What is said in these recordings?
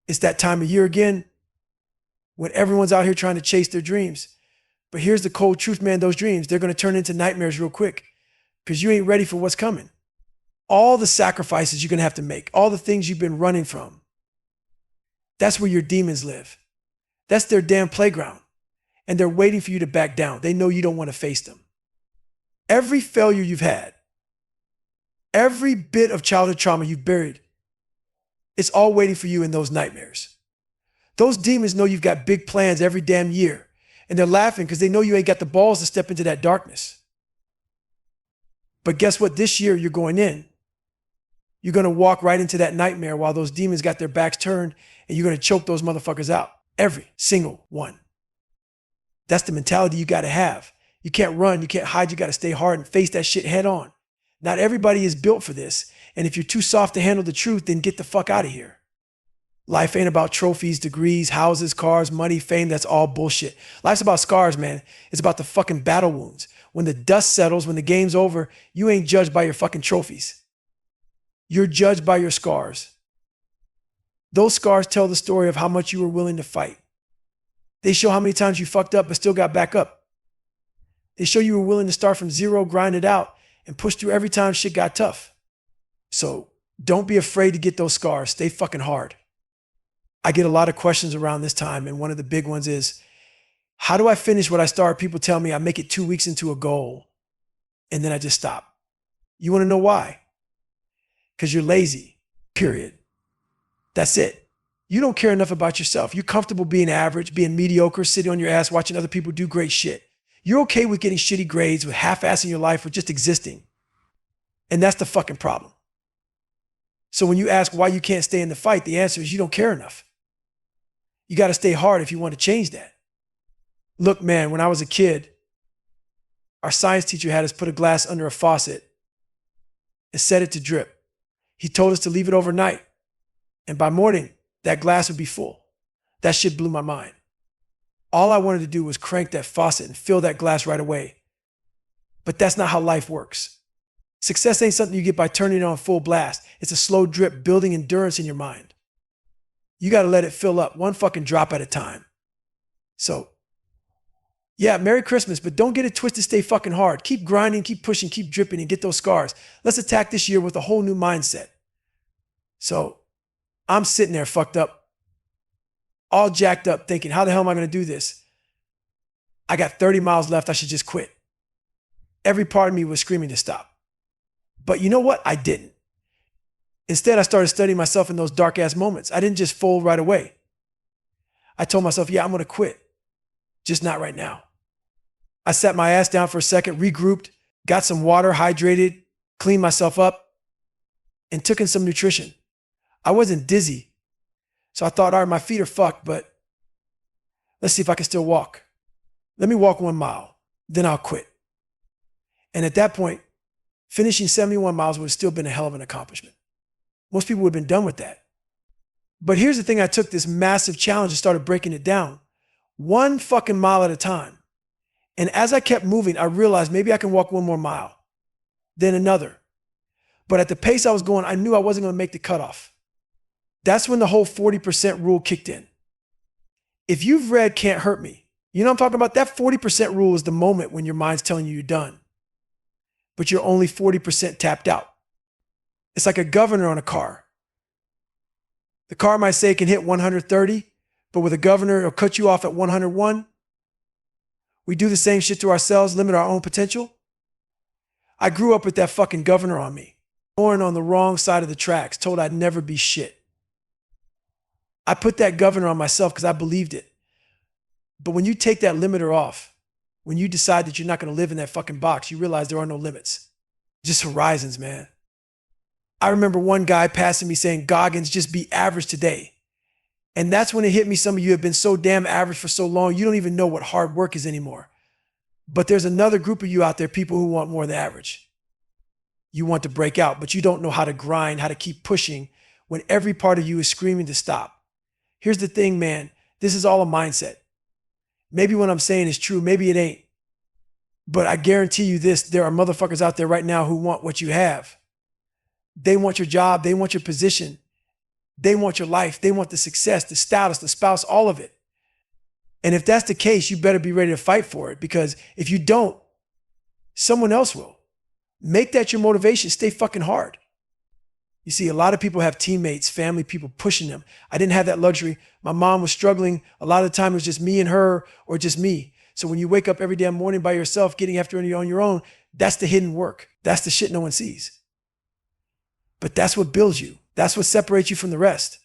It's that time of year again when everyone's out here trying to chase their dreams. But here's the cold truth, man. Those dreams, they're going to turn into nightmares real quick because you ain't ready for what's coming. All the sacrifices you're going to have to make, all the things you've been running from, that's where your demons live. That's their damn playground. And they're waiting for you to back down. They know you don't want to face them. Every failure you've had, every bit of childhood trauma you've buried, it's all waiting for you in those nightmares. Those demons know you've got big plans every damn year. And they're laughing because they know you ain't got the balls to step into that darkness. But guess what? This year you're going in. You're going to walk right into that nightmare while those demons got their backs turned, and you're going to choke those motherfuckers out. Every single one. That's the mentality you got to have. You can't run. You can't hide. You got to stay hard and face that shit head on. Not everybody is built for this. And if you're too soft to handle the truth, then get the fuck out of here. Life ain't about trophies, degrees, houses, cars, money, fame. That's all bullshit. Life's about scars, man. It's about the fucking battle wounds. When the dust settles, when the game's over, you ain't judged by your fucking trophies. You're judged by your scars. Those scars tell the story of how much you were willing to fight. They show how many times you fucked up but still got back up. They show you were willing to start from zero, grind it out, and push through every time shit got tough. So don't be afraid to get those scars. Stay fucking hard. I get a lot of questions around this time, and one of the big ones is, how do I finish what I start? People tell me I make it 2 weeks into a goal, and then I just stop. You want to know why? Because you're lazy, period. That's it. You don't care enough about yourself. You're comfortable being average, being mediocre, sitting on your ass, watching other people do great shit. You're okay with getting shitty grades, with half-assing your life, with just existing. And that's the fucking problem. So when you ask why you can't stay in the fight, the answer is you don't care enough. You got to stay hard if you want to change that. Look, man, when I was a kid, our science teacher had us put a glass under a faucet and set it to drip. He told us to leave it overnight. And by morning, that glass would be full. That shit blew my mind. All I wanted to do was crank that faucet and fill that glass right away. But that's not how life works. Success ain't something you get by turning it on full blast. It's a slow drip building endurance in your mind. You got to let it fill up one fucking drop at a time. So, yeah, Merry Christmas, but don't get it twisted. Stay fucking hard. Keep grinding, keep pushing, keep dripping, and get those scars. Let's attack this year with a whole new mindset. So, I'm sitting there fucked up, all jacked up, thinking, how the hell am I going to do this? I got 30 miles left. I should just quit. Every part of me was screaming to stop. But you know what? I didn't. Instead, I started studying myself in those dark ass moments. I didn't just fold right away. I told myself, yeah, I'm going to quit. Just not right now. I sat my ass down for a second, regrouped, got some water, hydrated, cleaned myself up, and took in some nutrition. I wasn't dizzy. So I thought, all right, my feet are fucked, but let's see if I can still walk. Let me walk 1 mile, then I'll quit. And at that point, finishing 71 miles would have still been a hell of an accomplishment. Most people would have been done with that. But here's the thing, I took this massive challenge and started breaking it down. 1 fucking mile at a time. And as I kept moving, I realized maybe I can walk 1 more mile, then another. But at the pace I was going, I knew I wasn't going to make the cutoff. That's when the whole 40% rule kicked in. If you've read Can't Hurt Me, you know what I'm talking about? That 40% rule is the moment when your mind's telling you you're done, but you're only 40% tapped out. It's like a governor on a car. The car might say it can hit 130, but with a governor, it'll cut you off at 101. We do the same shit to ourselves, limit our own potential. I grew up with that fucking governor on me, born on the wrong side of the tracks, told I'd never be shit. I put that governor on myself because I believed it. But when you take that limiter off, when you decide that you're not going to live in that fucking box, you realize there are no limits. Just horizons, man. I remember one guy passing me saying, Goggins, just be average today. And that's when it hit me. Some of you have been so damn average for so long, you don't even know what hard work is anymore. But there's another group of you out there, people who want more than average. You want to break out, but you don't know how to grind, how to keep pushing when every part of you is screaming to stop. Here's the thing, man. This is all a mindset. Maybe what I'm saying is true. Maybe it ain't. But I guarantee you this, there are motherfuckers out there right now who want what you have. They want your job. They want your position. They want your life. They want the success, the status, the spouse, all of it. And if that's the case, you better be ready to fight for it, because if you don't, someone else will. Make that your motivation. Stay fucking hard. You see, a lot of people have teammates, family, people pushing them. I didn't have that luxury. My mom was struggling. A lot of the time it was just me and her, or just me. So when you wake up every damn morning by yourself, getting after it on your own, that's the hidden work. That's the shit no one sees. But that's what builds you. That's what separates you from the rest.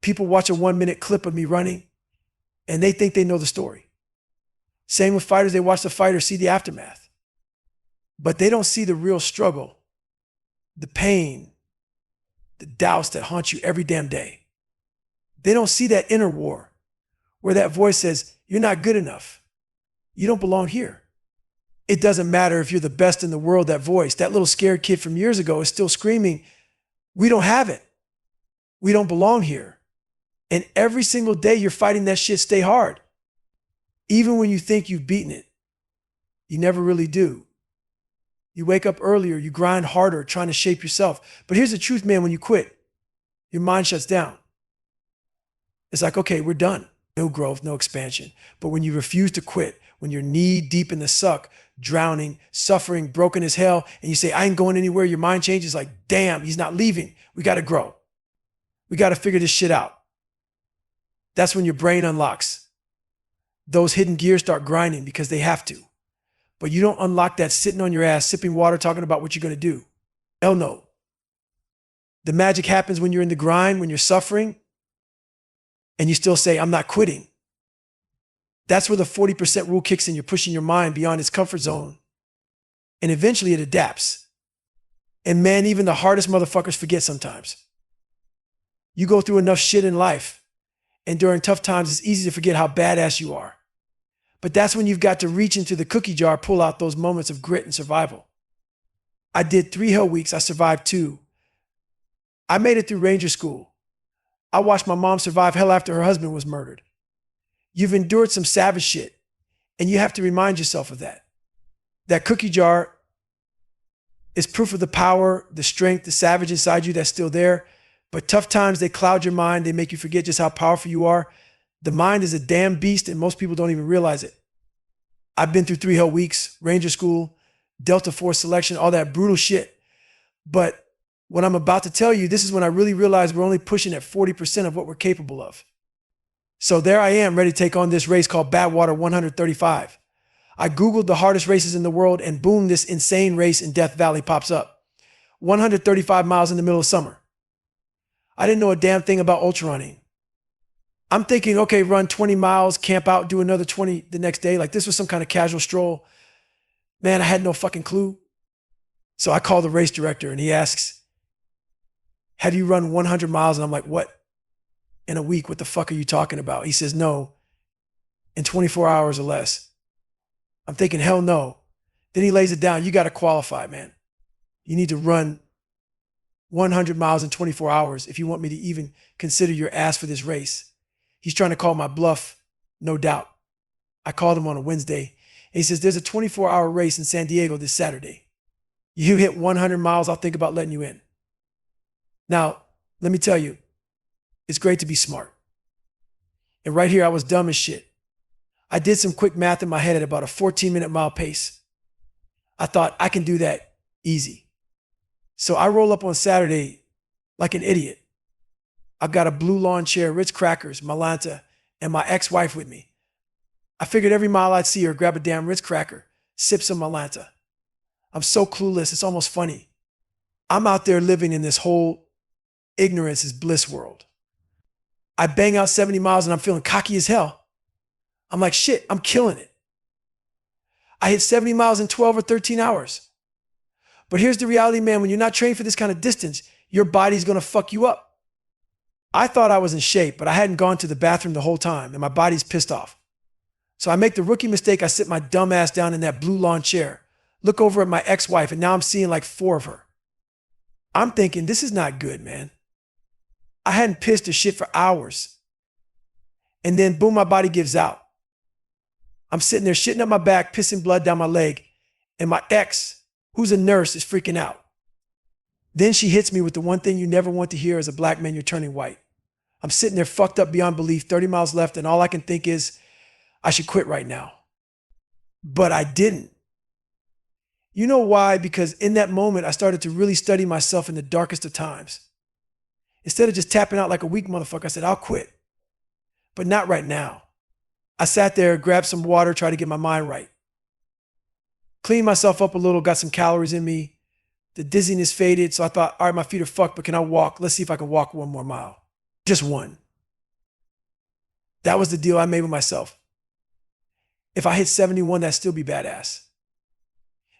People watch a 1-minute clip of me running and they think they know the story. Same with fighters. They watch the fighter, see the aftermath, but they don't see the real struggle, the pain, the doubts that haunt you every damn day. They don't see that inner war where that voice says, you're not good enough. You don't belong here. It doesn't matter if you're the best in the world. That voice, that little scared kid from years ago, is still screaming, we don't have it. We don't belong here. And every single day you're fighting that shit. Stay hard. Even when you think you've beaten it, you never really do. You wake up earlier, you grind harder, trying to shape yourself. But here's the truth, man, when you quit, your mind shuts down. It's like, okay, we're done. No growth, no expansion. But when you refuse to quit, when you're knee deep in the suck, drowning, suffering, broken as hell, and you say, I ain't going anywhere, your mind changes like, damn, he's not leaving. We got to grow. We got to figure this shit out. That's when your brain unlocks. Those hidden gears start grinding because they have to. But you don't unlock that sitting on your ass, sipping water, talking about what you're going to do. Hell no. The magic happens when you're in the grind, when you're suffering, and you still say, I'm not quitting. That's where the 40% rule kicks in. You're pushing your mind beyond its comfort zone. And eventually it adapts. And man, even the hardest motherfuckers forget sometimes. You go through enough shit in life, and during tough times, it's easy to forget how badass you are. But that's when you've got to reach into the cookie jar, pull out those moments of grit and survival. I did 3 hell weeks. I survived 2. I made it through Ranger School. I watched my mom survive hell after her husband was murdered. You've endured some savage shit, and you have to remind yourself of that. That cookie jar is proof of the power, the strength, the savage inside you that's still there. But tough times, they cloud your mind. They make you forget just how powerful you are. The mind is a damn beast, and most people don't even realize it. I've been through 3 hell weeks, Ranger School, Delta Force selection, all that brutal shit. But what I'm about to tell you, this is when I really realized we're only pushing at 40% of what we're capable of. So there I am, ready to take on this race called Badwater 135. I Googled the hardest races in the world, and boom, this insane race in Death Valley pops up. 135 miles in the middle of summer. I didn't know a damn thing about ultra running. I'm thinking, okay, run 20 miles, camp out, do another 20 the next day. Like this was some kind of casual stroll. Man, I had no fucking clue. So I called the race director and he asks, how do you run 100 miles? And I'm like, what? In a week? What the fuck are you talking about? He says, no, in 24 hours or less. I'm thinking, hell no. Then he lays it down. You got to qualify, man. You need to run 100 miles in 24 hours if you want me to even consider your ass for this race. He's trying to call my bluff, no doubt. I called him on a Wednesday. And he says, there's a 24-hour race in San Diego this Saturday. You hit 100 miles, I'll think about letting you in. Now, let me tell you, it's great to be smart. And right here, I was dumb as shit. I did some quick math in my head at about a 14-minute mile pace. I thought I can do that easy. So I roll up on Saturday like an idiot. I've got a blue lawn chair, Ritz crackers, Malanta, and my ex-wife with me. I figured every mile I'd see her, grab a damn Ritz cracker, sip some Malanta. I'm so clueless, it's almost funny. I'm out there living in this whole ignorance is bliss world. I bang out 70 miles and I'm feeling cocky as hell. I'm like, shit, I'm killing it. I hit 70 miles in 12 or 13 hours. But here's the reality, man, when you're not trained for this kind of distance, your body's gonna fuck you up. I thought I was in shape, but I hadn't gone to the bathroom the whole time and my body's pissed off. So I make the rookie mistake. I sit my dumb ass down in that blue lawn chair, look over at my ex-wife, and now I'm seeing like 4 of her. I'm thinking, this is not good, man. I hadn't pissed or shit for hours. And then boom, my body gives out. I'm sitting there shitting up my back, pissing blood down my leg, and my ex, who's a nurse, is freaking out. Then she hits me with the one thing you never want to hear as a black man: you're turning white. I'm sitting there fucked up beyond belief, 30 miles left, and all I can think is, I should quit right now. But I didn't. You know why? Because in that moment, I started to really study myself in the darkest of times. Instead of just tapping out like a weak motherfucker, I said, I'll quit. But not right now. I sat there, grabbed some water, tried to get my mind right. Cleaned myself up a little, got some calories in me. The dizziness faded, so I thought, all right, my feet are fucked, but can I walk? Let's see if I can walk one more mile. Just one. That was the deal I made with myself. If I hit 71, that'd still be badass.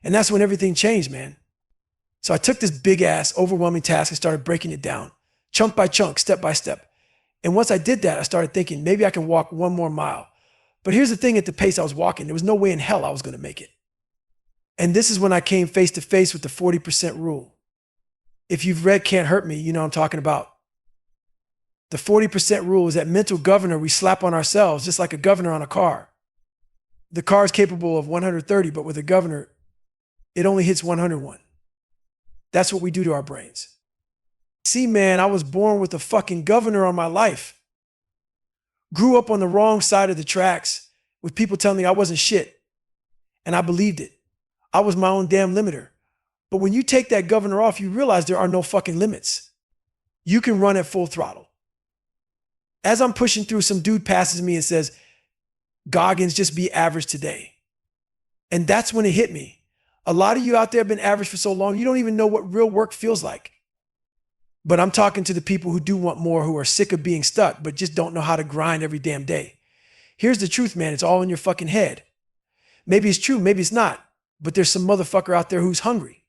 And that's when everything changed, man. So I took this big ass, overwhelming task and started breaking it down, chunk by chunk, step by step. And once I did that, I started thinking, maybe I can walk one more mile. But here's the thing: at the pace I was walking, there was no way in hell I was going to make it. And this is when I came face to face with the 40% rule. If you've read Can't Hurt Me, you know what I'm talking about. The 40% rule is that mental governor we slap on ourselves, just like a governor on a car. The car is capable of 130, but with a governor, it only hits 101. That's what we do to our brains. See, man, I was born with a fucking governor on my life. Grew up on the wrong side of the tracks with people telling me I wasn't shit. And I believed it. I was my own damn limiter. But when you take that governor off, you realize there are no fucking limits. You can run at full throttle. As I'm pushing through, some dude passes me and says, Goggins, just be average today. And that's when it hit me. A lot of you out there have been average for so long, you don't even know what real work feels like. But I'm talking to the people who do want more, who are sick of being stuck, but just don't know how to grind every damn day. Here's the truth, man. It's all in your fucking head. Maybe it's true, maybe it's not. But there's some motherfucker out there who's hungry.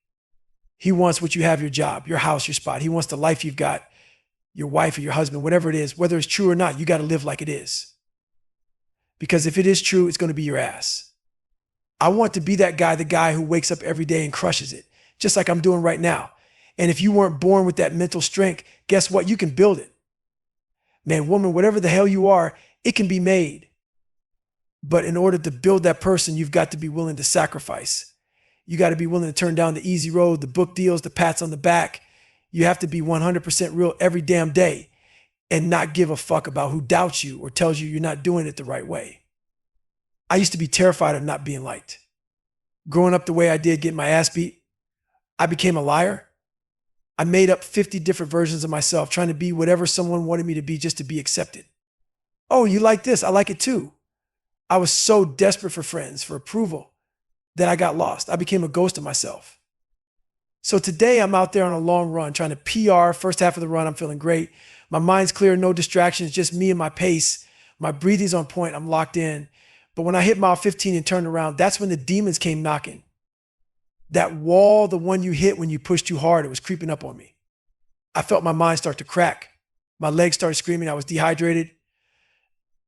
He wants what you have: your job, your house, your spot. He wants the life you've got, your wife or your husband, whatever it is. Whether it's true or not, you got to live like it is. Because if it is true, it's going to be your ass. I want to be that guy, the guy who wakes up every day and crushes it, just like I'm doing right now. And if you weren't born with that mental strength, guess what? You can build it. Man, woman, whatever the hell you are, it can be made. But in order to build that person, you've got to be willing to sacrifice. You got to be willing to turn down the easy road, the book deals, the pats on the back. You have to be 100% real every damn day and not give a fuck about who doubts you or tells you you're not doing it the right way. I used to be terrified of not being liked. Growing up the way I did, getting my ass beat, I became a liar. I made up 50 different versions of myself, trying to be whatever someone wanted me to be just to be accepted. Oh, you like this? I like it too. I was so desperate for friends, for approval, that I got lost. I became a ghost of myself. So today I'm out there on a long run, trying to PR. First half of the run, I'm feeling great. My mind's clear, no distractions, just me and my pace. My breathing's on point, I'm locked in. But when I hit mile 15 and turned around, that's when the demons came knocking. That wall, the one you hit when you pushed too hard, it was creeping up on me. I felt my mind start to crack. My legs started screaming. I was dehydrated.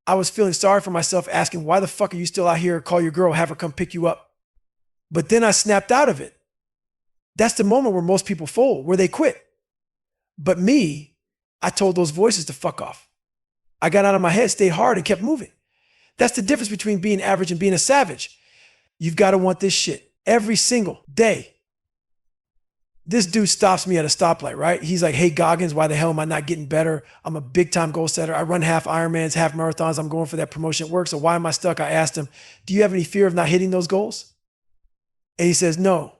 I was feeling sorry for myself, asking, why the fuck are you still out here? Call your girl, have her come pick you up. But then I snapped out of it. That's the moment where most people fold, where they quit. But me, I told those voices to fuck off. I got out of my head, stayed hard, and kept moving. That's the difference between being average and being a savage. You've got to want this shit every single day. This dude stops me at a stoplight, right? He's like, hey, Goggins, why the hell am I not getting better? I'm a big time goal setter. I run half Ironmans, half marathons. I'm going for that promotion at work. So why am I stuck? I asked him, do you have any fear of not hitting those goals? And he says, no.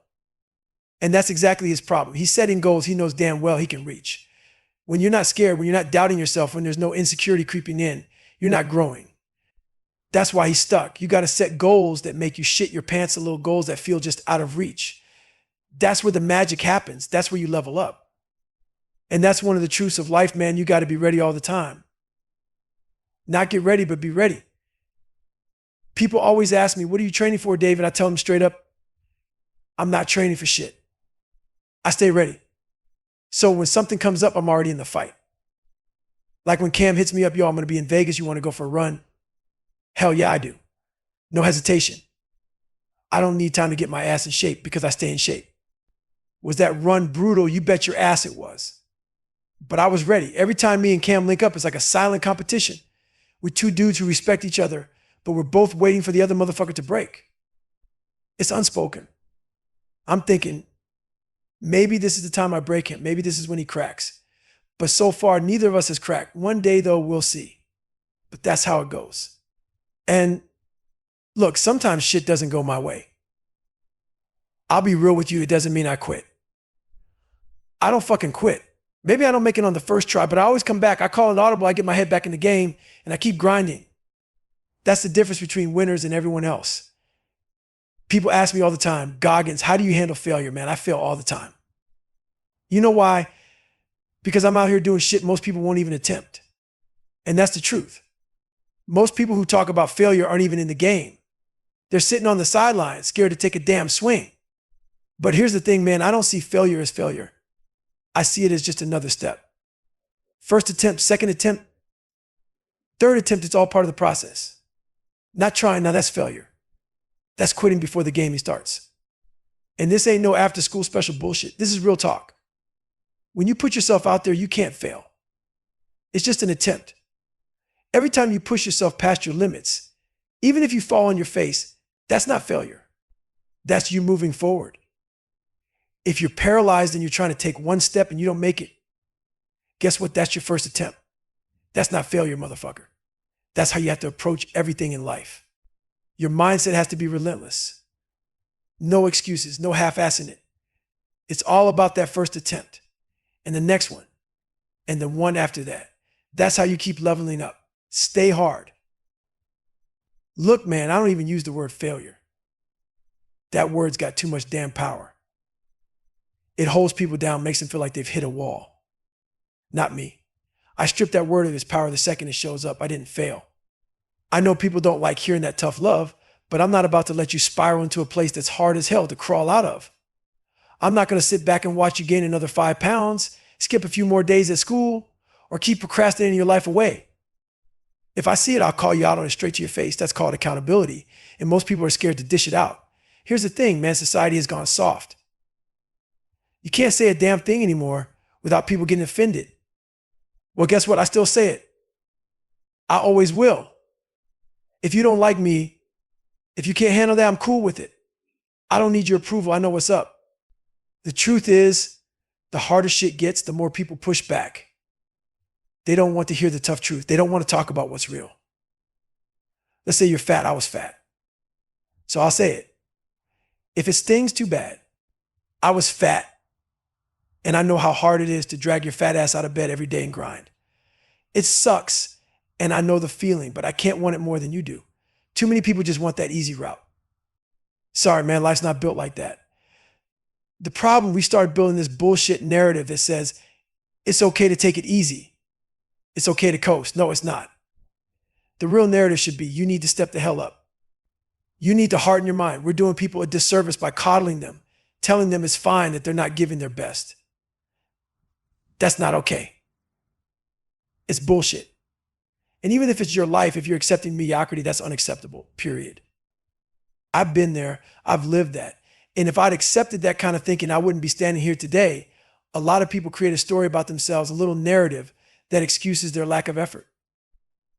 And that's exactly his problem. He's setting goals he knows damn well he can reach. When you're not scared, when you're not doubting yourself, when there's no insecurity creeping in, you're not growing. That's why he's stuck. You got to set goals that make you shit your pants, the little goals that feel just out of reach. That's where the magic happens. That's where you level up. And that's one of the truths of life, man. You got to be ready all the time. Not get ready, but be ready. People always ask me, what are you training for, David? I tell them straight up, I'm not training for shit. I stay ready. So when something comes up, I'm already in the fight. Like when Cam hits me up, yo, I'm going to be in Vegas. You want to go for a run? Hell yeah, I do. No hesitation. I don't need time to get my ass in shape because I stay in shape. Was that run brutal? You bet your ass it was. But I was ready. Every time me and Cam link up, it's like a silent competition with two dudes who respect each other, but we're both waiting for the other motherfucker to break. It's unspoken. I'm thinking, Maybe this is the time I break him. Maybe this is when he cracks. But so far, neither of us has cracked. One day, though, we'll see. But that's how it goes. And look, sometimes shit doesn't go my way. I'll be real with you. It doesn't mean I quit. I don't fucking quit. Maybe I don't make it on the first try, but I always come back. I call an audible. I get my head back in the game and I keep grinding. That's the difference between winners and everyone else. People ask me all the time, Goggins, how do you handle failure, man? I fail all the time. You know why? Because I'm out here doing shit most people won't even attempt. And that's the truth. Most people who talk about failure aren't even in the game. They're sitting on the sidelines, scared to take a damn swing. But here's the thing, man, I don't see failure as failure. I see it as just another step. First attempt, second attempt, third attempt, it's all part of the process. Not trying, now that's failure. That's quitting before the game starts. And this ain't no after school special bullshit. This is real talk. When you put yourself out there, you can't fail. It's just an attempt. Every time you push yourself past your limits, even if you fall on your face, that's not failure. That's you moving forward. If you're paralyzed and you're trying to take one step and you don't make it, guess what? That's your first attempt. That's not failure, motherfucker. That's how you have to approach everything in life. Your mindset has to be relentless. No excuses, no half-assing it. It's all about that first attempt and the next one and the one after that. That's how you keep leveling up. Stay hard. Look, man, I don't even use the word failure. That word's got too much damn power. It holds people down, makes them feel like they've hit a wall. Not me. I strip that word of its power the second it shows up. I didn't fail. I know people don't like hearing that tough love, but I'm not about to let you spiral into a place that's hard as hell to crawl out of. I'm not going to sit back and watch you gain another 5 pounds, skip a few more days at school, or keep procrastinating your life away. If I see it, I'll call you out on it straight to your face. That's called accountability. And most people are scared to dish it out. Here's the thing, man, society has gone soft. You can't say a damn thing anymore without people getting offended. Well, guess what? I still say it. I always will. If you don't like me, if you can't handle that, I'm cool with it. I don't need your approval. I know what's up. The truth is, the harder shit gets, the more people push back. They don't want to hear the tough truth. They don't want to talk about what's real. Let's say you're fat. I was fat. So I'll say it. If it stings, too bad. I was fat. And I know how hard it is to drag your fat ass out of bed every day and grind. It sucks. And I know the feeling, but I can't want it more than you do. Too many people just want that easy route. Sorry, man, life's not built like that. The problem, we started building this bullshit narrative that says it's okay to take it easy. It's okay to coast. No, it's not. The real narrative should be you need to step the hell up. You need to harden your mind. We're doing people a disservice by coddling them, telling them it's fine that they're not giving their best. That's not okay. It's bullshit. And even if it's your life, if you're accepting mediocrity, that's unacceptable, period. I've been there. I've lived that. And if I'd accepted that kind of thinking, I wouldn't be standing here today. A lot of people create a story about themselves, a little narrative that excuses their lack of effort.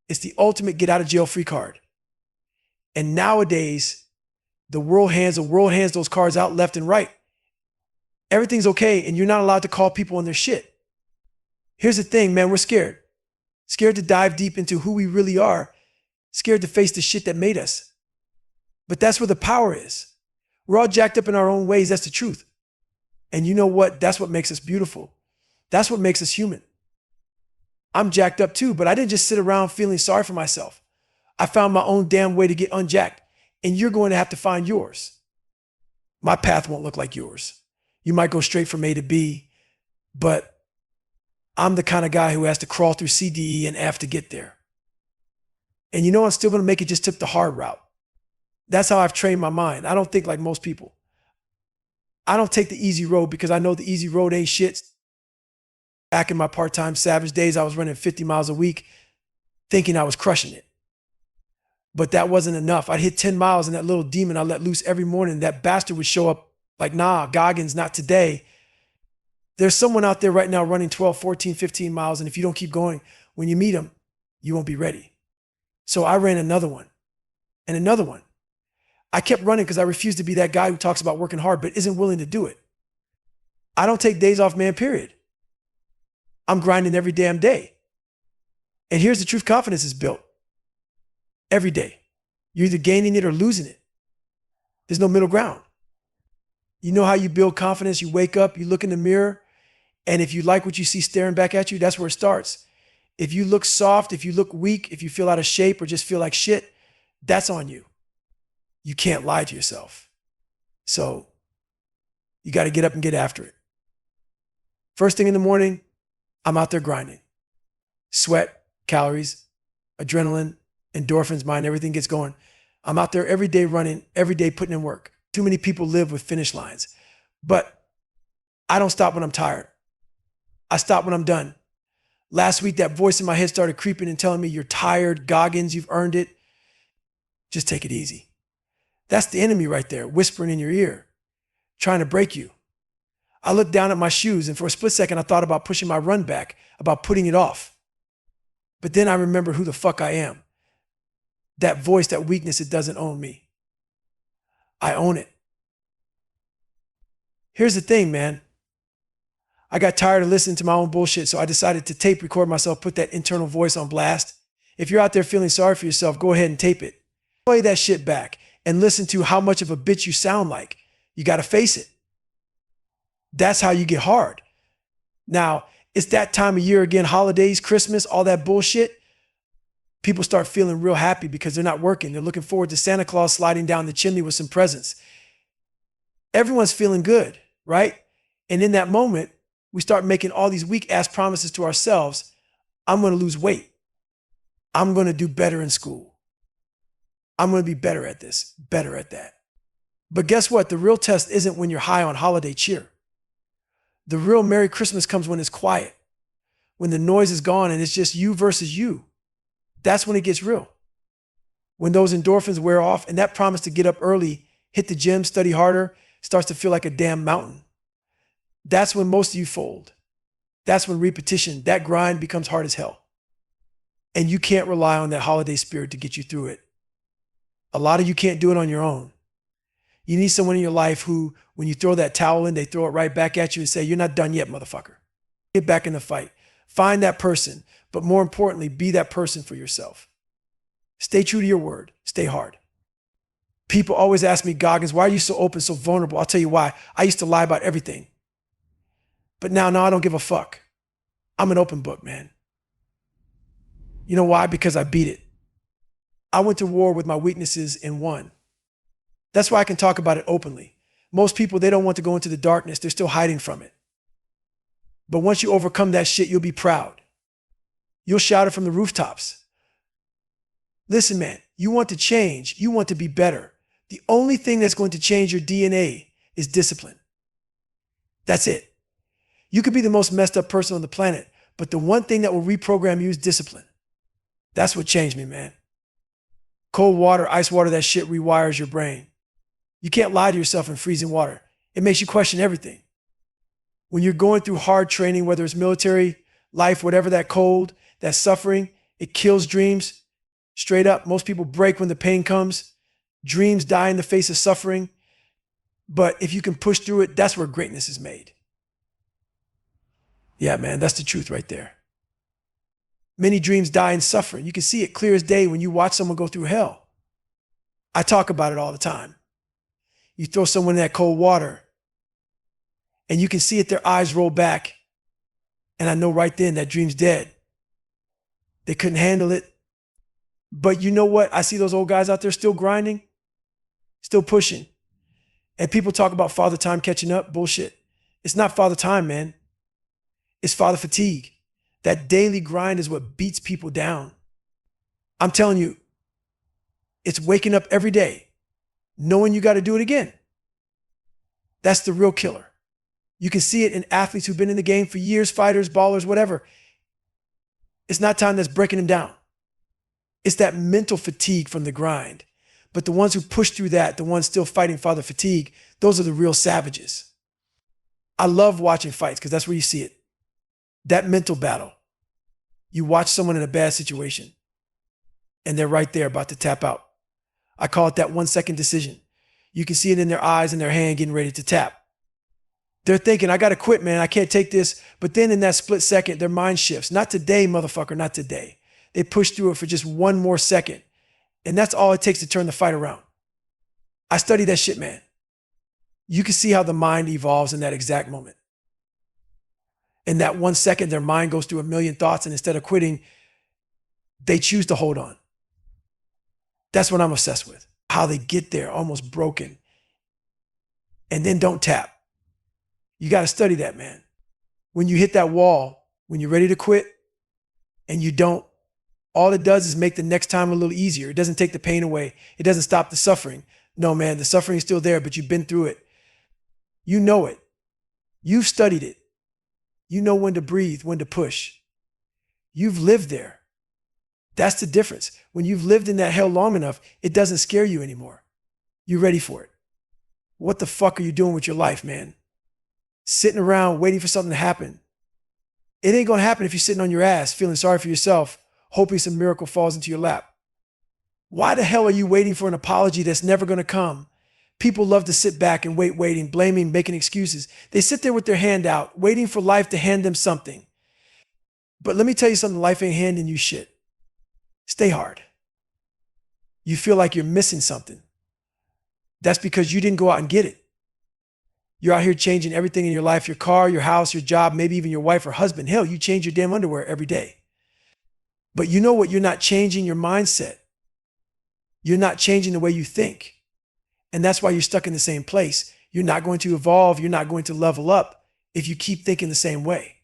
It's the ultimate get out of jail free card. And nowadays, the world hands those cards out left and right. Everything's okay, and you're not allowed to call people on their shit. Here's the thing, man, we're scared. Scared to dive deep into who we really are. Scared to face the shit that made us. But that's where the power is. We're all jacked up in our own ways. That's the truth. And you know what? That's what makes us beautiful. That's what makes us human. I'm jacked up too, but I didn't just sit around feeling sorry for myself. I found my own damn way to get unjacked, and you're going to have to find yours. My path won't look like yours. You might go straight from A to B, but I'm the kind of guy who has to crawl through C, D, E, and F to get there. And you know, I'm still going to make it, just took the hard route. That's how I've trained my mind. I don't think like most people. I don't take the easy road because I know the easy road ain't shit. Back in my part-time savage days, I was running 50 miles a week thinking I was crushing it. But that wasn't enough. I'd hit 10 miles and that little demon I let loose every morning, that bastard would show up like, nah, Goggins, not today. There's someone out there right now running 12, 14, 15 miles. And if you don't keep going, when you meet him, you won't be ready. So I ran another one and another one. I kept running because I refused to be that guy who talks about working hard, but isn't willing to do it. I don't take days off, man, period. I'm grinding every damn day. And here's the truth: confidence is built every day. You're either gaining it or losing it. There's no middle ground. You know how you build confidence? You wake up, you look in the mirror, and if you like what you see staring back at you, that's where it starts. If you look soft, if you look weak, if you feel out of shape or just feel like shit, that's on you. You can't lie to yourself. So you got to get up and get after it. First thing in the morning, I'm out there grinding. Sweat, calories, adrenaline, endorphins, mind, everything gets going. I'm out there every day running, every day putting in work. Too many people live with finish lines. But I don't stop when I'm tired. I stop when I'm done. Last week, that voice in my head started creeping and telling me, you're tired, Goggins, you've earned it. Just take it easy. That's the enemy right there, whispering in your ear, trying to break you. I looked down at my shoes, and for a split second, I thought about pushing my run back, about putting it off. But then I remember who the fuck I am. That voice, that weakness, it doesn't own me. I own it. Here's the thing, man. I got tired of listening to my own bullshit, so I decided to tape record myself, put that internal voice on blast. If you're out there feeling sorry for yourself, go ahead and tape it. Play that shit back and listen to how much of a bitch you sound like. You got to face it. That's how you get hard. Now, it's that time of year again, holidays, Christmas, all that bullshit. People start feeling real happy because they're not working. They're looking forward to Santa Claus sliding down the chimney with some presents. Everyone's feeling good, right? And in that moment, we start making all these weak ass promises to ourselves. I'm going to lose weight. I'm going to do better in school. I'm going to be better at this, better at that. But guess what? The real test isn't when you're high on holiday cheer. The real Merry Christmas comes when it's quiet, when the noise is gone and it's just you versus you. That's when it gets real. When those endorphins wear off and that promise to get up early, hit the gym, study harder, starts to feel like a damn mountain. That's when most of you fold. That's when repetition, that grind becomes hard as hell. And you can't rely on that holiday spirit to get you through it. A lot of you can't do it on your own. You need someone in your life who, when you throw that towel in, they throw it right back at you and say, you're not done yet, motherfucker. Get back in the fight. Find that person, but more importantly, be that person for yourself. Stay true to your word. Stay hard. People always ask me, Goggins, why are you so open, so vulnerable? I'll tell you why. I used to lie about everything. But now I don't give a fuck. I'm an open book, man. You know why? Because I beat it. I went to war with my weaknesses and won. That's why I can talk about it openly. Most people, they don't want to go into the darkness. They're still hiding from it. But once you overcome that shit, you'll be proud. You'll shout it from the rooftops. Listen, man, you want to change. You want to be better. The only thing that's going to change your DNA is discipline. That's it. You could be the most messed up person on the planet, but the one thing that will reprogram you is discipline. That's what changed me, man. Cold water, ice water, that shit rewires your brain. You can't lie to yourself in freezing water. It makes you question everything. When you're going through hard training, whether it's military, life, whatever, that cold, that suffering, it kills dreams. Straight up, most people break when the pain comes. Dreams die in the face of suffering. But if you can push through it, that's where greatness is made. Yeah, man, that's the truth right there. Many dreams die in suffering. You can see it clear as day when you watch someone go through hell. I talk about it all the time. You throw someone in that cold water and you can see it, their eyes roll back. And I know right then that dream's dead. They couldn't handle it. But you know what? I see those old guys out there still grinding, still pushing. And people talk about father time catching up. Bullshit. It's not father time, man. It's father fatigue. That daily grind is what beats people down. I'm telling you, it's waking up every day, knowing you got to do it again. That's the real killer. You can see it in athletes who've been in the game for years, fighters, ballers, whatever. It's not time that's breaking them down. It's that mental fatigue from the grind. But the ones who push through that, the ones still fighting father fatigue, those are the real savages. I love watching fights because that's where you see it. That mental battle. You watch someone in a bad situation and they're right there about to tap out. I call it that 1 second decision. You can see it in their eyes and their hand getting ready to tap. They're thinking, I got to quit, man. I can't take this. But then in that split second, their mind shifts. Not today, motherfucker, not today. They push through it for just one more second. And that's all it takes to turn the fight around. I study that shit, man. You can see how the mind evolves in that exact moment. In that 1 second, their mind goes through a million thoughts, and instead of quitting, they choose to hold on. That's what I'm obsessed with. How they get there almost broken and then don't tap. You got to study that, man. When you hit that wall, when you're ready to quit and you don't, all it does is make the next time a little easier. It doesn't take the pain away. It doesn't stop the suffering. No, man, the suffering is still there, but you've been through it. You know it. You've studied it. You know when to breathe, when to push. You've lived there. That's the difference. When you've lived in that hell long enough, it doesn't scare you anymore. You're ready for it. What the fuck are you doing with your life, man? Sitting around waiting for something to happen. It ain't gonna happen if you're sitting on your ass, feeling sorry for yourself, hoping some miracle falls into your lap. Why the hell are you waiting for an apology that's never gonna come? People love to sit back and waiting, blaming, making excuses. They sit there with their hand out, waiting for life to hand them something. But let me tell you something, life ain't handing you shit. Stay hard. You feel like you're missing something. That's because you didn't go out and get it. You're out here changing everything in your life, your car, your house, your job, maybe even your wife or husband. Hell, you change your damn underwear every day. But you know what? You're not changing your mindset. You're not changing the way you think. And that's why you're stuck in the same place. You're not going to evolve. You're not going to level up if you keep thinking the same way.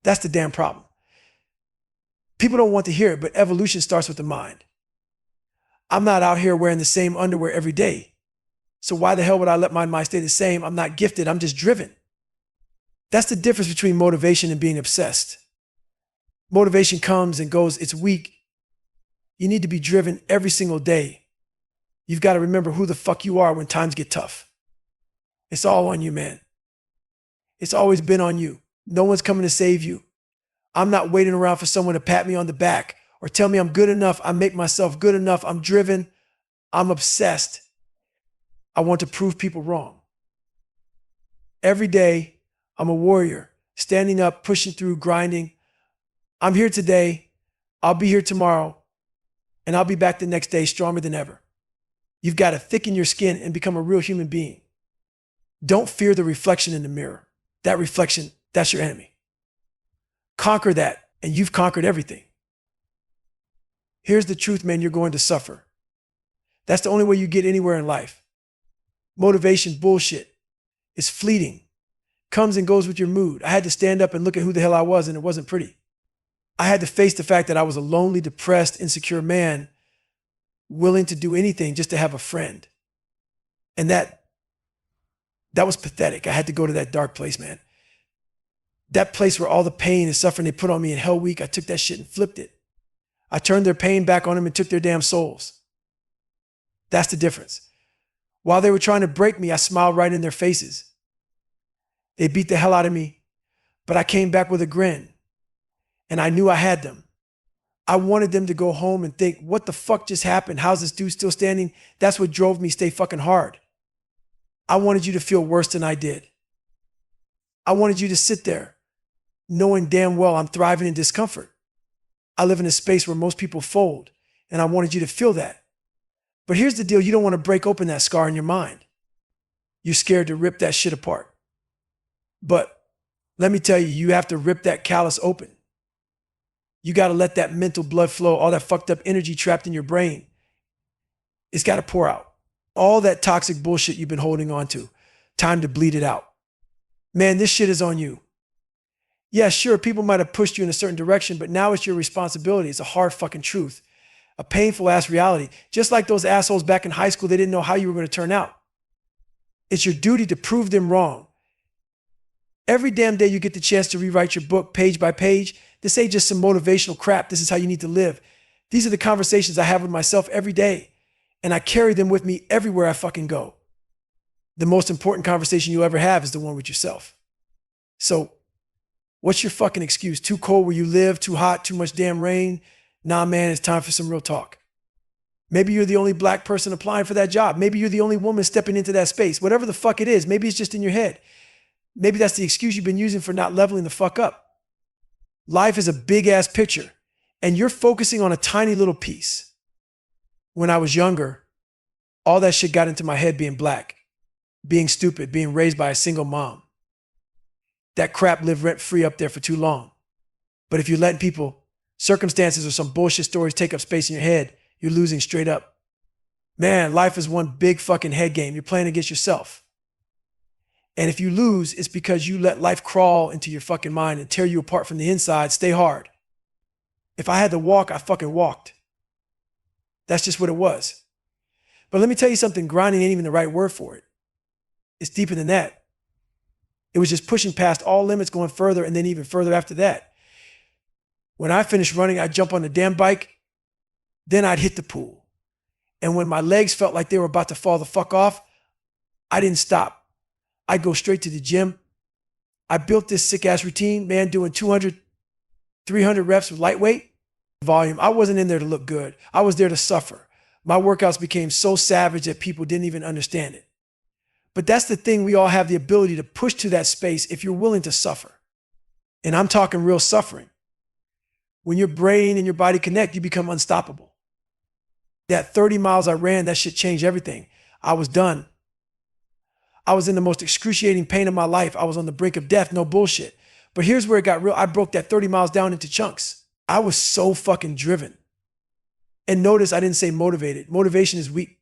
That's the damn problem. People don't want to hear it, but evolution starts with the mind. I'm not out here wearing the same underwear every day. So why the hell would I let my mind stay the same? I'm not gifted. I'm just driven. That's the difference between motivation and being obsessed. Motivation comes and goes. It's weak. You need to be driven every single day. You've got to remember who the fuck you are when times get tough. It's all on you, man. It's always been on you. No one's coming to save you. I'm not waiting around for someone to pat me on the back or tell me I'm good enough. I make myself good enough. I'm driven. I'm obsessed. I want to prove people wrong. Every day, I'm a warrior, standing up, pushing through, grinding. I'm here today. I'll be here tomorrow. And I'll be back the next day stronger than ever. You've got to thicken your skin and become a real human being. Don't fear the reflection in the mirror. That reflection, that's your enemy. Conquer that, and you've conquered everything. Here's the truth, man, you're going to suffer. That's the only way you get anywhere in life. Motivation, bullshit. It's fleeting. Comes and goes with your mood. I had to stand up and look at who the hell I was, and it wasn't pretty. I had to face the fact that I was a lonely, depressed, insecure man willing to do anything just to have a friend. And that was pathetic. I had to go to that dark place, man. That place where all the pain and suffering they put on me in Hell Week, I took that shit and flipped it. I turned their pain back on them and took their damn souls. That's the difference. While they were trying to break me, I smiled right in their faces. They beat the hell out of me, but I came back with a grin. And I knew I had them. I wanted them to go home and think, what the fuck just happened? How's this dude still standing? That's what drove me stay fucking hard. I wanted you to feel worse than I did. I wanted you to sit there knowing damn well I'm thriving in discomfort. I live in a space where most people fold, and I wanted you to feel that. But here's the deal. You don't want to break open that scar in your mind. You're scared to rip that shit apart. But let me tell you, you have to rip that callus open. You got to let that mental blood flow, all that fucked up energy trapped in your brain. It's got to pour out. All that toxic bullshit you've been holding on to. Time to bleed it out. Man, this shit is on you. Yeah, sure, people might have pushed you in a certain direction, but now it's your responsibility. It's a hard fucking truth. A painful ass reality. Just like those assholes back in high school, they didn't know how you were going to turn out. It's your duty to prove them wrong. Every damn day you get the chance to rewrite your book page by page. This ain't just some motivational crap. This is how you need to live. These are the conversations I have with myself every day, and I carry them with me everywhere I fucking go. The most important conversation you'll ever have is the one with yourself. So, what's your fucking excuse? Too cold where you live? Too hot? Too much damn rain? Nah, man, it's time for some real talk. Maybe you're the only black person applying for that job. Maybe you're the only woman stepping into that space. Whatever the fuck it is, maybe it's just in your head. Maybe that's the excuse you've been using for not leveling the fuck up. Life is a big ass picture, and you're focusing on a tiny little piece. When I was younger, all that shit got into my head being black, being stupid, being raised by a single mom. That crap lived rent free up there for too long. But if you're letting people, circumstances, or some bullshit stories take up space in your head, you're losing straight up. Man, life is one big fucking head game. You're playing against yourself. And if you lose, it's because you let life crawl into your fucking mind and tear you apart from the inside. Stay hard. If I had to walk, I fucking walked. That's just what it was. But let me tell you something, grinding ain't even the right word for it. It's deeper than that. It was just pushing past all limits, going further, and then even further after that. When I finished running, I'd jump on the damn bike, then I'd hit the pool. And when my legs felt like they were about to fall the fuck off, I didn't stop. I'd go straight to the gym. I built this sick ass routine, man, doing 200, 300 reps with lightweight volume. I wasn't in there to look good. I was there to suffer. My workouts became so savage that people didn't even understand it. But that's the thing, we all have the ability to push to that space if you're willing to suffer. And I'm talking real suffering. When your brain and your body connect, you become unstoppable. That 30 miles I ran, that shit changed everything. I was done. I was in the most excruciating pain of my life. I was on the brink of death, no bullshit. But here's where it got real. I broke that 30 miles down into chunks. I was so fucking driven. And notice I didn't say motivated. Motivation is weak.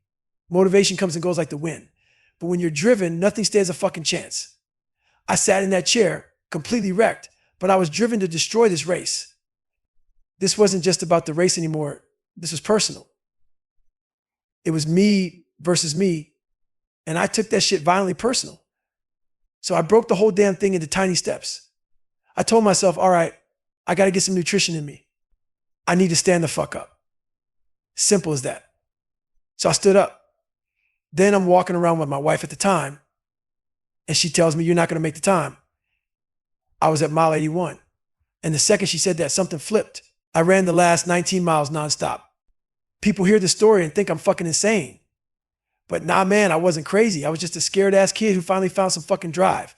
Motivation comes and goes like the wind. But when you're driven, nothing stands a fucking chance. I sat in that chair, completely wrecked, but I was driven to destroy this race. This wasn't just about the race anymore. This was personal. It was me versus me, and I took that shit violently personal. So I broke the whole damn thing into tiny steps. I told myself, all right, I got to get some nutrition in me. I need to stand the fuck up. Simple as that. So I stood up. Then I'm walking around with my wife at the time, and she tells me, you're not going to make the time. I was at mile 81. And the second she said that, something flipped. I ran the last 19 miles nonstop. People hear the story and think I'm fucking insane. But nah, man, I wasn't crazy. I was just a scared ass kid who finally found some fucking drive,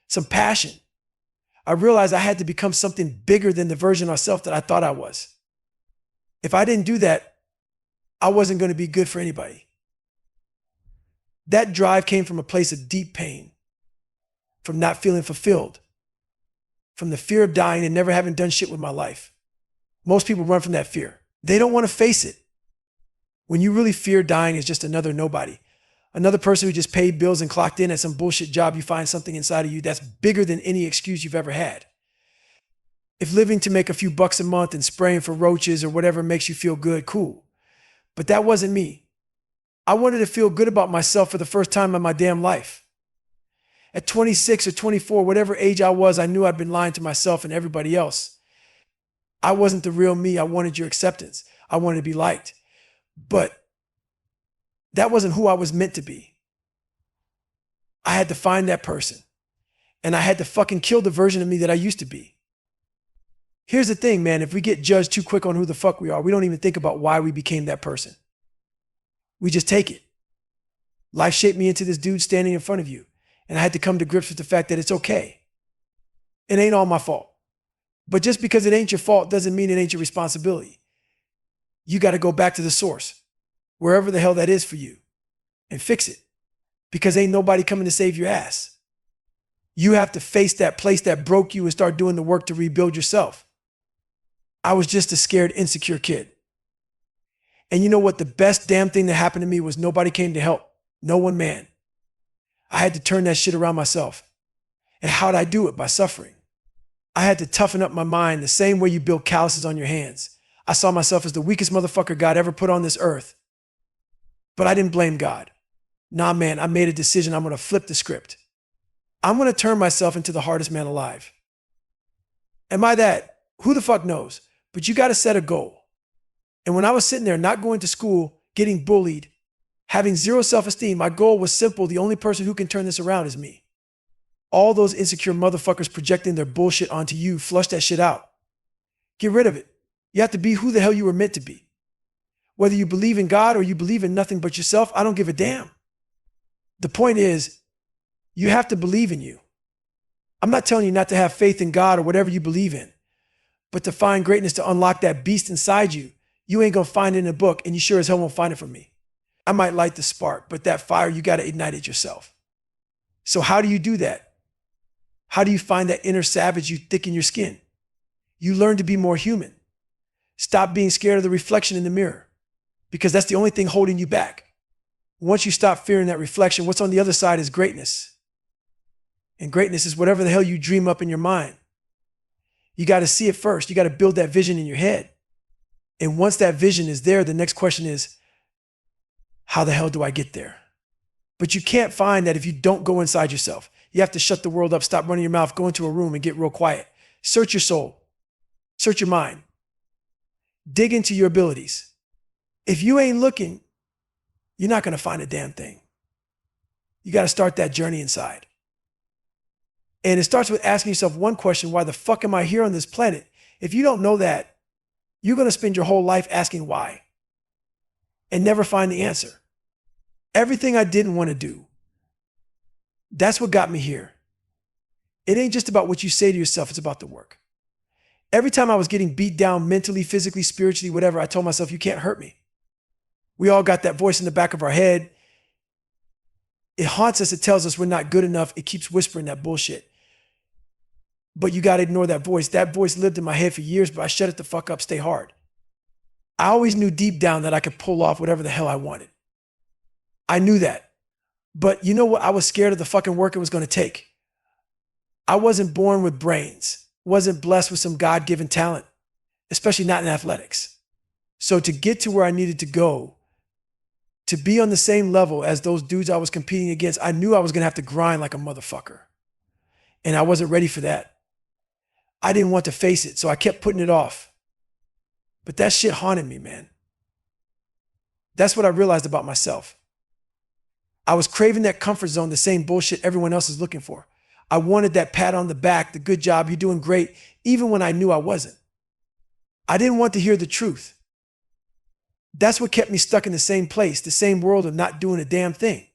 some passion. I realized I had to become something bigger than the version of myself that I thought I was. If I didn't do that, I wasn't going to be good for anybody. That drive came from a place of deep pain, from not feeling fulfilled, from the fear of dying and never having done shit with my life. Most people run from that fear. They don't want to face it. When you really fear dying as just another nobody, another person who just paid bills and clocked in at some bullshit job, you find something inside of you that's bigger than any excuse you've ever had. If living to make a few bucks a month and spraying for roaches or whatever makes you feel good, cool. But that wasn't me. I wanted to feel good about myself for the first time in my damn life. At 26 or 24, whatever age I was, I knew I'd been lying to myself and everybody else. I wasn't the real me. I wanted your acceptance. I wanted to be liked. But that wasn't who I was meant to be. I had to find that person. And I had to fucking kill the version of me that I used to be. Here's the thing, man. If we get judged too quick on who the fuck we are, we don't even think about why we became that person. We just take it. Life shaped me into this dude standing in front of you. And I had to come to grips with the fact that it's okay. It ain't all my fault. But just because it ain't your fault doesn't mean it ain't your responsibility. You got to go back to the source, wherever the hell that is for you, and fix it. Because ain't nobody coming to save your ass. You have to face that place that broke you and start doing the work to rebuild yourself. I was just a scared, insecure kid. And you know what? The best damn thing that happened to me was nobody came to help. No one, man. I had to turn that shit around myself. And how'd I do it? By suffering. I had to toughen up my mind the same way you build calluses on your hands. I saw myself as the weakest motherfucker God ever put on this earth. But I didn't blame God. Nah, man, I made a decision. I'm going to flip the script. I'm going to turn myself into the hardest man alive. Am I that? Who the fuck knows? But you got to set a goal. And when I was sitting there not going to school, getting bullied, having zero self-esteem, my goal was simple. The only person who can turn this around is me. All those insecure motherfuckers projecting their bullshit onto you, flush that shit out. Get rid of it. You have to be who the hell you were meant to be. Whether you believe in God or you believe in nothing but yourself, I don't give a damn. The point is, you have to believe in you. I'm not telling you not to have faith in God or whatever you believe in, but to find greatness, to unlock that beast inside you. You ain't gonna find it in a book, and you sure as hell won't find it from me. I might light the spark, but that fire, you gotta ignite it yourself. So how do you do that? How do you find that inner savage you thicken your skin? You learn to be more human. Stop being scared of the reflection in the mirror, because that's the only thing holding you back. Once you stop fearing that reflection, what's on the other side is greatness. And greatness is whatever the hell you dream up in your mind. You got to see it first. You got to build that vision in your head. And once that vision is there, the next question is, how the hell do I get there? But you can't find that if you don't go inside yourself. You have to shut the world up, stop running your mouth, go into a room and get real quiet. Search your soul. Search your mind. Dig into your abilities. If you ain't looking, you're not going to find a damn thing. You got to start that journey inside. And it starts with asking yourself one question: why the fuck am I here on this planet? If you don't know that, you're going to spend your whole life asking why and never find the answer. Everything I didn't want to do, that's what got me here. It ain't just about what you say to yourself, it's about the work. Every time I was getting beat down mentally, physically, spiritually, whatever, I told myself, you can't hurt me. We all got that voice in the back of our head. It haunts us. It tells us we're not good enough. It keeps whispering that bullshit. But you got to ignore that voice. That voice lived in my head for years, but I shut it the fuck up, stay hard. I always knew deep down that I could pull off whatever the hell I wanted. I knew that. But you know what? I was scared of the fucking work it was going to take. I wasn't born with brains, wasn't blessed with some God-given talent, especially not in athletics. So to get to where I needed to go, to be on the same level as those dudes I was competing against, I knew I was going to have to grind like a motherfucker. And I wasn't ready for that. I didn't want to face it, so I kept putting it off. But that shit haunted me, man. That's what I realized about myself. I was craving that comfort zone, the same bullshit everyone else is looking for. I wanted that pat on the back, the good job, you're doing great, even when I knew I wasn't. I didn't want to hear the truth. That's what kept me stuck in the same place, the same world of not doing a damn thing.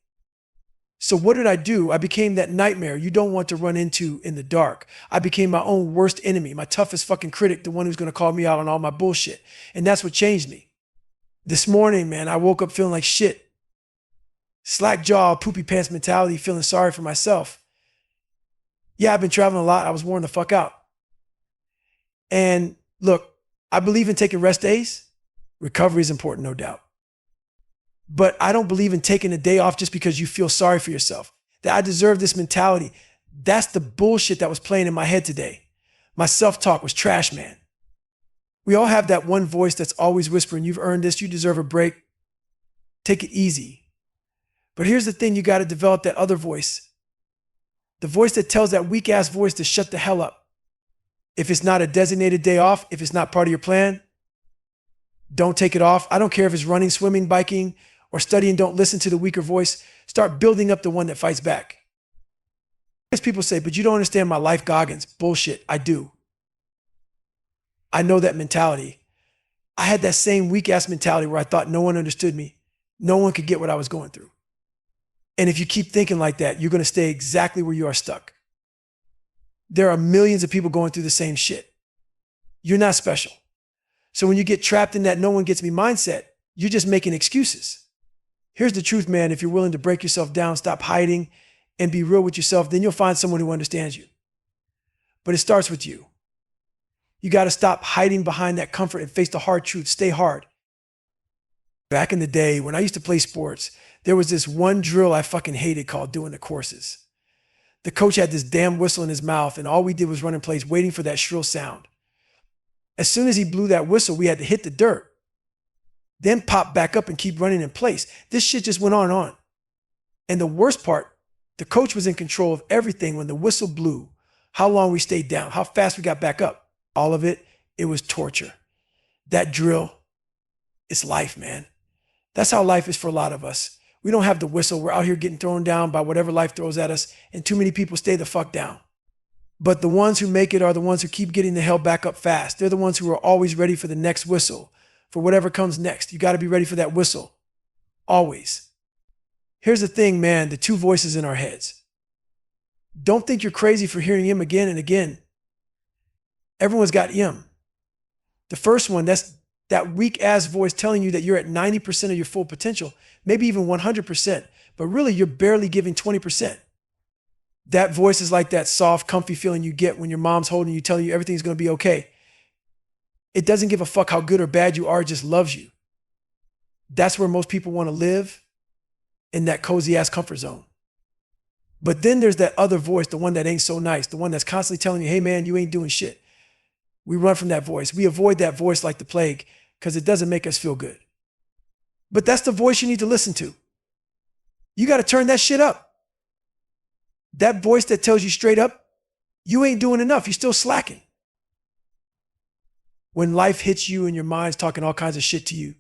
So what did I do? I became that nightmare you don't want to run into in the dark. I became my own worst enemy, my toughest fucking critic, the one who's going to call me out on all my bullshit. And that's what changed me. This morning, man, I woke up feeling like shit. Slack jaw, poopy pants mentality, feeling sorry for myself. Yeah, I've been traveling a lot. I was worn the fuck out. And look, I believe in taking rest days. Recovery is important, no doubt. But I don't believe in taking a day off just because you feel sorry for yourself. That I deserve this mentality. That's the bullshit that was playing in my head today. My self-talk was trash, man. We all have that one voice that's always whispering, you've earned this, you deserve a break. Take it easy. But here's the thing, you got to develop that other voice. The voice that tells that weak-ass voice to shut the hell up. If it's not a designated day off, if it's not part of your plan, don't take it off. I don't care if it's running, swimming, biking, or studying. Don't listen to the weaker voice. Start building up the one that fights back. As people say, but you don't understand my life, Goggins. Bullshit, I do. I know that mentality. I had that same weak-ass mentality where I thought no one understood me. No one could get what I was going through. And if you keep thinking like that, you're going to stay exactly where you are stuck. There are millions of people going through the same shit. You're not special. So when you get trapped in that no one gets me mindset, you're just making excuses. Here's the truth, man. If you're willing to break yourself down, stop hiding, and be real with yourself, then you'll find someone who understands you. But it starts with you. You got to stop hiding behind that comfort and face the hard truth. Stay hard. Back in the day, when I used to play sports, there was this one drill I fucking hated called doing the courses. The coach had this damn whistle in his mouth, and all we did was run in place waiting for that shrill sound. As soon as he blew that whistle, we had to hit the dirt, then pop back up and keep running in place. This shit just went on and on. And the worst part, the coach was in control of everything when the whistle blew, how long we stayed down, how fast we got back up. All of it, it was torture. That drill, it's life, man. That's how life is for a lot of us. We don't have the whistle. We're out here getting thrown down by whatever life throws at us, and too many people stay the fuck down. But the ones who make it are the ones who keep getting the hell back up fast. They're the ones who are always ready for the next whistle, for whatever comes next. You got to be ready for that whistle. Always. Here's the thing, man, the two voices in our heads. Don't think you're crazy for hearing him again and again. Everyone's got him. The first one, that's that weak ass voice telling you that you're at 90% of your full potential, maybe even 100%, but really you're barely giving 20%. That voice is like that soft, comfy feeling you get when your mom's holding you, telling you everything's going to be okay. It doesn't give a fuck how good or bad you are, it just loves you. That's where most people want to live, in that cozy ass comfort zone. But then there's that other voice, the one that ain't so nice, the one that's constantly telling you, hey man, you ain't doing shit. We run from that voice. We avoid that voice like the plague because it doesn't make us feel good. But that's the voice you need to listen to. You got to turn that shit up. That voice that tells you straight up, you ain't doing enough. You're still slacking. When life hits you and your mind's talking all kinds of shit to you,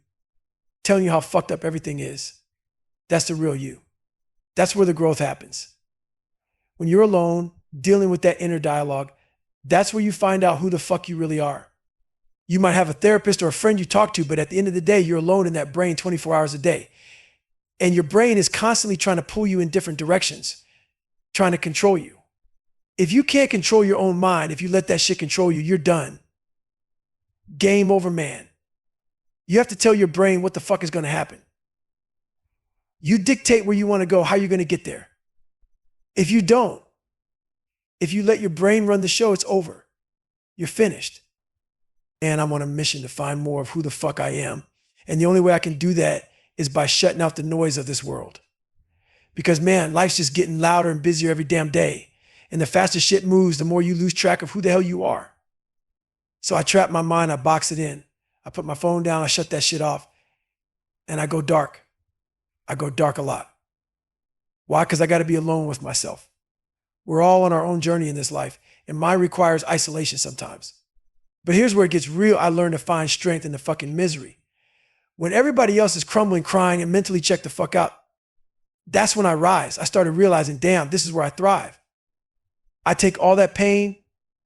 telling you how fucked up everything is, that's the real you. That's where the growth happens. When you're alone, dealing with that inner dialogue, that's where you find out who the fuck you really are. You might have a therapist or a friend you talk to, but at the end of the day, you're alone in that brain 24 hours a day. And your brain is constantly trying to pull you in different directions, trying to control you. If you can't control your own mind, if you let that shit control you, you're done. Game over, man. You have to tell your brain what the fuck is going to happen. You dictate where you want to go, how you're going to get there. If you don't, if you let your brain run the show, it's over. You're finished. And I'm on a mission to find more of who the fuck I am. And the only way I can do that is by shutting out the noise of this world. Because man, life's just getting louder and busier every damn day. And the faster shit moves, the more you lose track of who the hell you are. So I trap my mind, I box it in. I put my phone down, I shut that shit off, and I go dark. I go dark a lot. Why? Because I got to be alone with myself. We're all on our own journey in this life, and mine requires isolation sometimes. But here's where it gets real. I learned to find strength in the fucking misery. When everybody else is crumbling, crying, and mentally check the fuck out, that's when I rise. I started realizing, damn, this is where I thrive. I take all that pain,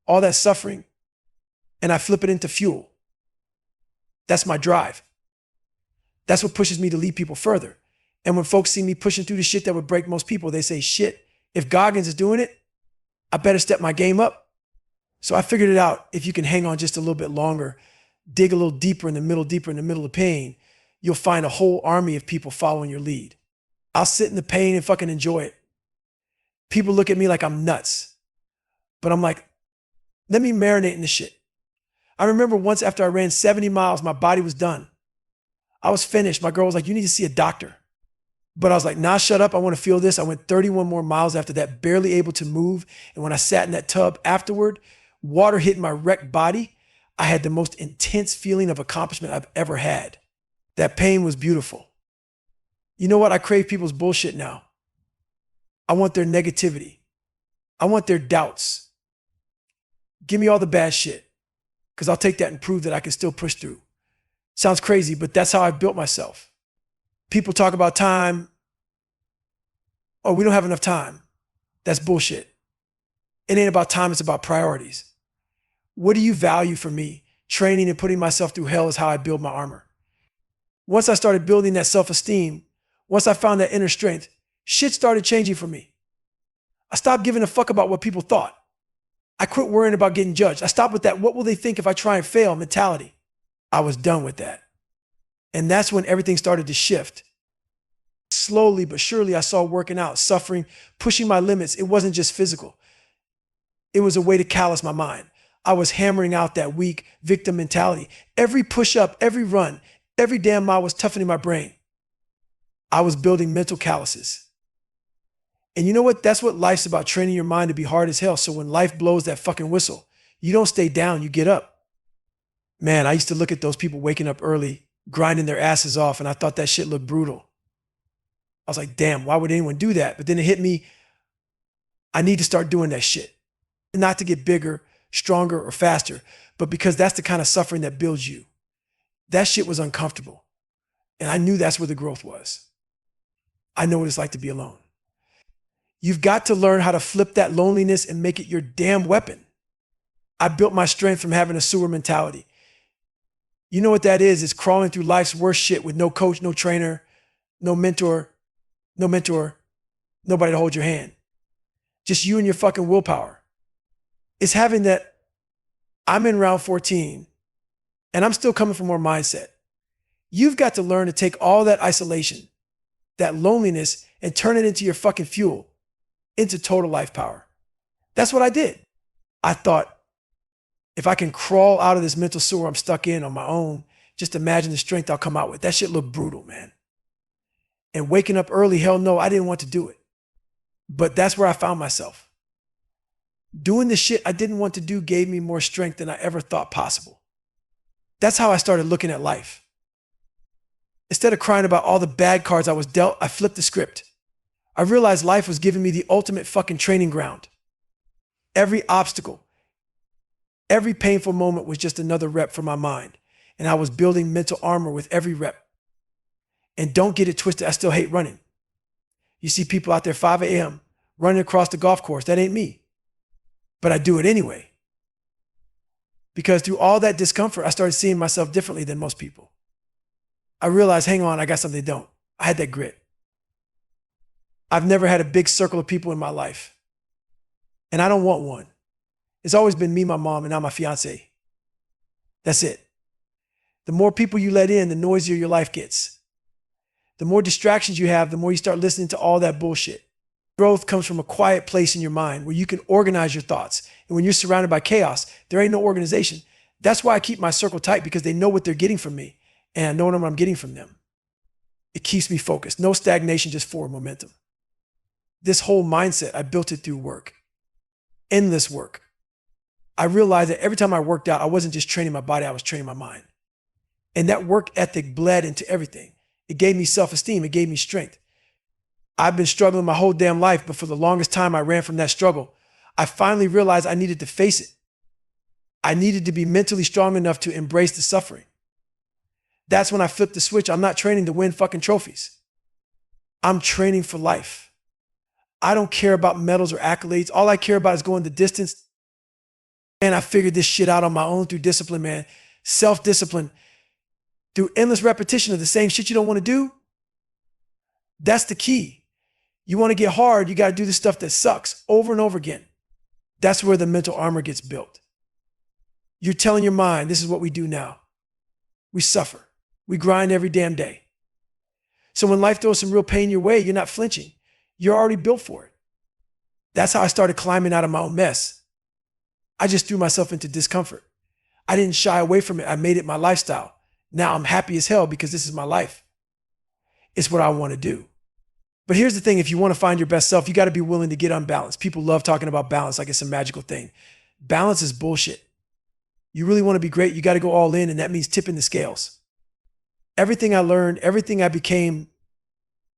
all that suffering, and I flip it into fuel. That's my drive. That's what pushes me to lead people further. And when folks see me pushing through the shit that would break most people, they say, shit, if Goggins is doing it, I better step my game up. So I figured it out. If you can hang on just a little bit longer, dig a little deeper in the middle of pain, you'll find a whole army of people following your lead. I'll sit in the pain and fucking enjoy it. People look at me like I'm nuts, but I'm like, let me marinate in this shit. I remember once after I ran 70 miles, my body was done. I was finished. My girl was like, you need to see a doctor. But I was like, nah, shut up. I want to feel this. I went 31 more miles after that, barely able to move. And when I sat in that tub afterward, water hit my wrecked body. I had the most intense feeling of accomplishment I've ever had. That pain was beautiful. You know what? I crave people's bullshit now. I want their negativity. I want their doubts. Give me all the bad shit, because I'll take that and prove that I can still push through. Sounds crazy, but that's how I've built myself. People talk about time. Oh, we don't have enough time. That's bullshit. It ain't about time, it's about priorities. What do you value for me? Training and putting myself through hell is how I build my armor. Once I started building that self-esteem, once I found that inner strength, shit started changing for me. I stopped giving a fuck about what people thought. I quit worrying about getting judged. I stopped with that, what will they think if I try and fail mentality. I was done with that. And that's when everything started to shift. Slowly but surely, I saw working out, suffering, pushing my limits. It wasn't just physical. It was a way to callous my mind. I was hammering out that weak victim mentality. Every push-up, every run, every damn mile was toughening my brain. I was building mental calluses. And you know what? That's what life's about, training your mind to be hard as hell. So when life blows that fucking whistle, you don't stay down, you get up. Man, I used to look at those people waking up early, grinding their asses off, and I thought that shit looked brutal. I was like, damn, why would anyone do that? But then it hit me, I need to start doing that shit. Not to get bigger, stronger, or faster, but because that's the kind of suffering that builds you. That shit was uncomfortable. And I knew that's where the growth was. I know what it's like to be alone. You've got to learn how to flip that loneliness and make it your damn weapon. I built my strength from having a sewer mentality. You know what that is? It's crawling through life's worst shit with no coach, no trainer, no mentor, nobody to hold your hand. just you and your fucking willpower. It's having that I'm in round 14 and I'm still coming from more mindset. You've got to learn to take all that isolation, that loneliness, and turn it into your fucking fuel, into total life power. That's what I did. I thought, if I can crawl out of this mental sewer I'm stuck in on my own, just imagine the strength I'll come out with. That shit looked brutal, man. And waking up early, hell no, I didn't want to do it. But that's where I found myself. Doing the shit I didn't want to do gave me more strength than I ever thought possible. That's how I started looking at life. Instead of crying about all the bad cards I was dealt, I flipped the script. I realized life was giving me the ultimate fucking training ground. Every obstacle, every painful moment was just another rep for my mind. And I was building mental armor with every rep. And don't get it twisted, I still hate running. You see people out there 5 a.m. running across the golf course. That ain't me. But I do it anyway. Because through all that discomfort, I started seeing myself differently than most people. I realized, hang on, I got something they don't. I had that grit. I've never had a big circle of people in my life. And I don't want one. It's always been me, my mom, and now my fiance. That's it. The more people you let in, the noisier your life gets. The more distractions you have, the more you start listening to all that bullshit. Growth comes from a quiet place in your mind where you can organize your thoughts. And when you're surrounded by chaos, there ain't no organization. That's why I keep my circle tight, because they know what they're getting from me. And I know what I'm getting from them. It keeps me focused. No stagnation, just forward momentum. This whole mindset, I built it through work. Endless work. I realized that every time I worked out, I wasn't just training my body, I was training my mind. And that work ethic bled into everything. It gave me self-esteem. It gave me strength. I've been struggling my whole damn life, but for the longest time I ran from that struggle. I finally realized I needed to face it. I needed to be mentally strong enough to embrace the suffering. That's when I flipped the switch. I'm not training to win fucking trophies. I'm training for life. I don't care about medals or accolades. All I care about is going the distance. And I figured this shit out on my own through discipline, man. Self-discipline. Through endless repetition of the same shit you don't want to do. That's the key. You want to get hard, you got to do the stuff that sucks over and over again. That's where the mental armor gets built. You're telling your mind, this is what we do now. We suffer. We grind every damn day. So when life throws some real pain your way, you're not flinching. You're already built for it. That's how I started climbing out of my own mess. I just threw myself into discomfort. I didn't shy away from it. I made it my lifestyle. Now I'm happy as hell because this is my life. It's what I want to do. But here's the thing, if you want to find your best self, you got to be willing to get unbalanced. People love talking about balance like it's a magical thing. Balance is bullshit. You really want to be great, you got to go all in, and that means tipping the scales. Everything I learned, everything I became,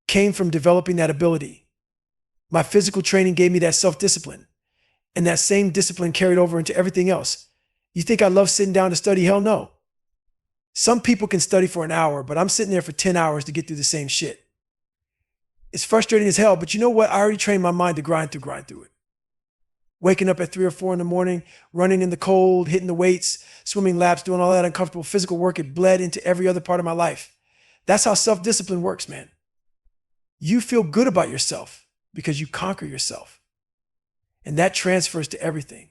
came from developing that ability. My physical training gave me that self-discipline, and that same discipline carried over into everything else. You think I love sitting down to study? Hell no. Some people can study for an hour, but I'm sitting there for 10 hours to get through the same shit. It's frustrating as hell, but you know what? I already trained my mind to grind through it. Waking up at 3 or 4 in the morning, running in the cold, hitting the weights, swimming laps, doing all that uncomfortable physical work, it bled into every other part of my life. That's how self-discipline works, man. You feel good about yourself because you conquer yourself. And that transfers to everything.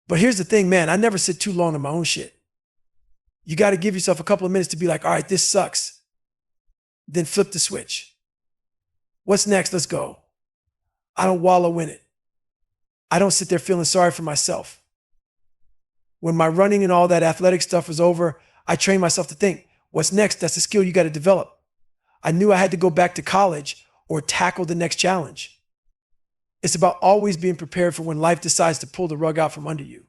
But here's the thing, man, I never sit too long on my own shit. You got to give yourself a couple of minutes to be like, all right, this sucks. Then flip the switch. What's next? Let's go. I don't wallow in it. I don't sit there feeling sorry for myself. When my running and all that athletic stuff was over, I trained myself to think, what's next? That's a skill you got to develop. I knew I had to go back to college or tackle the next challenge. It's about always being prepared for when life decides to pull the rug out from under you.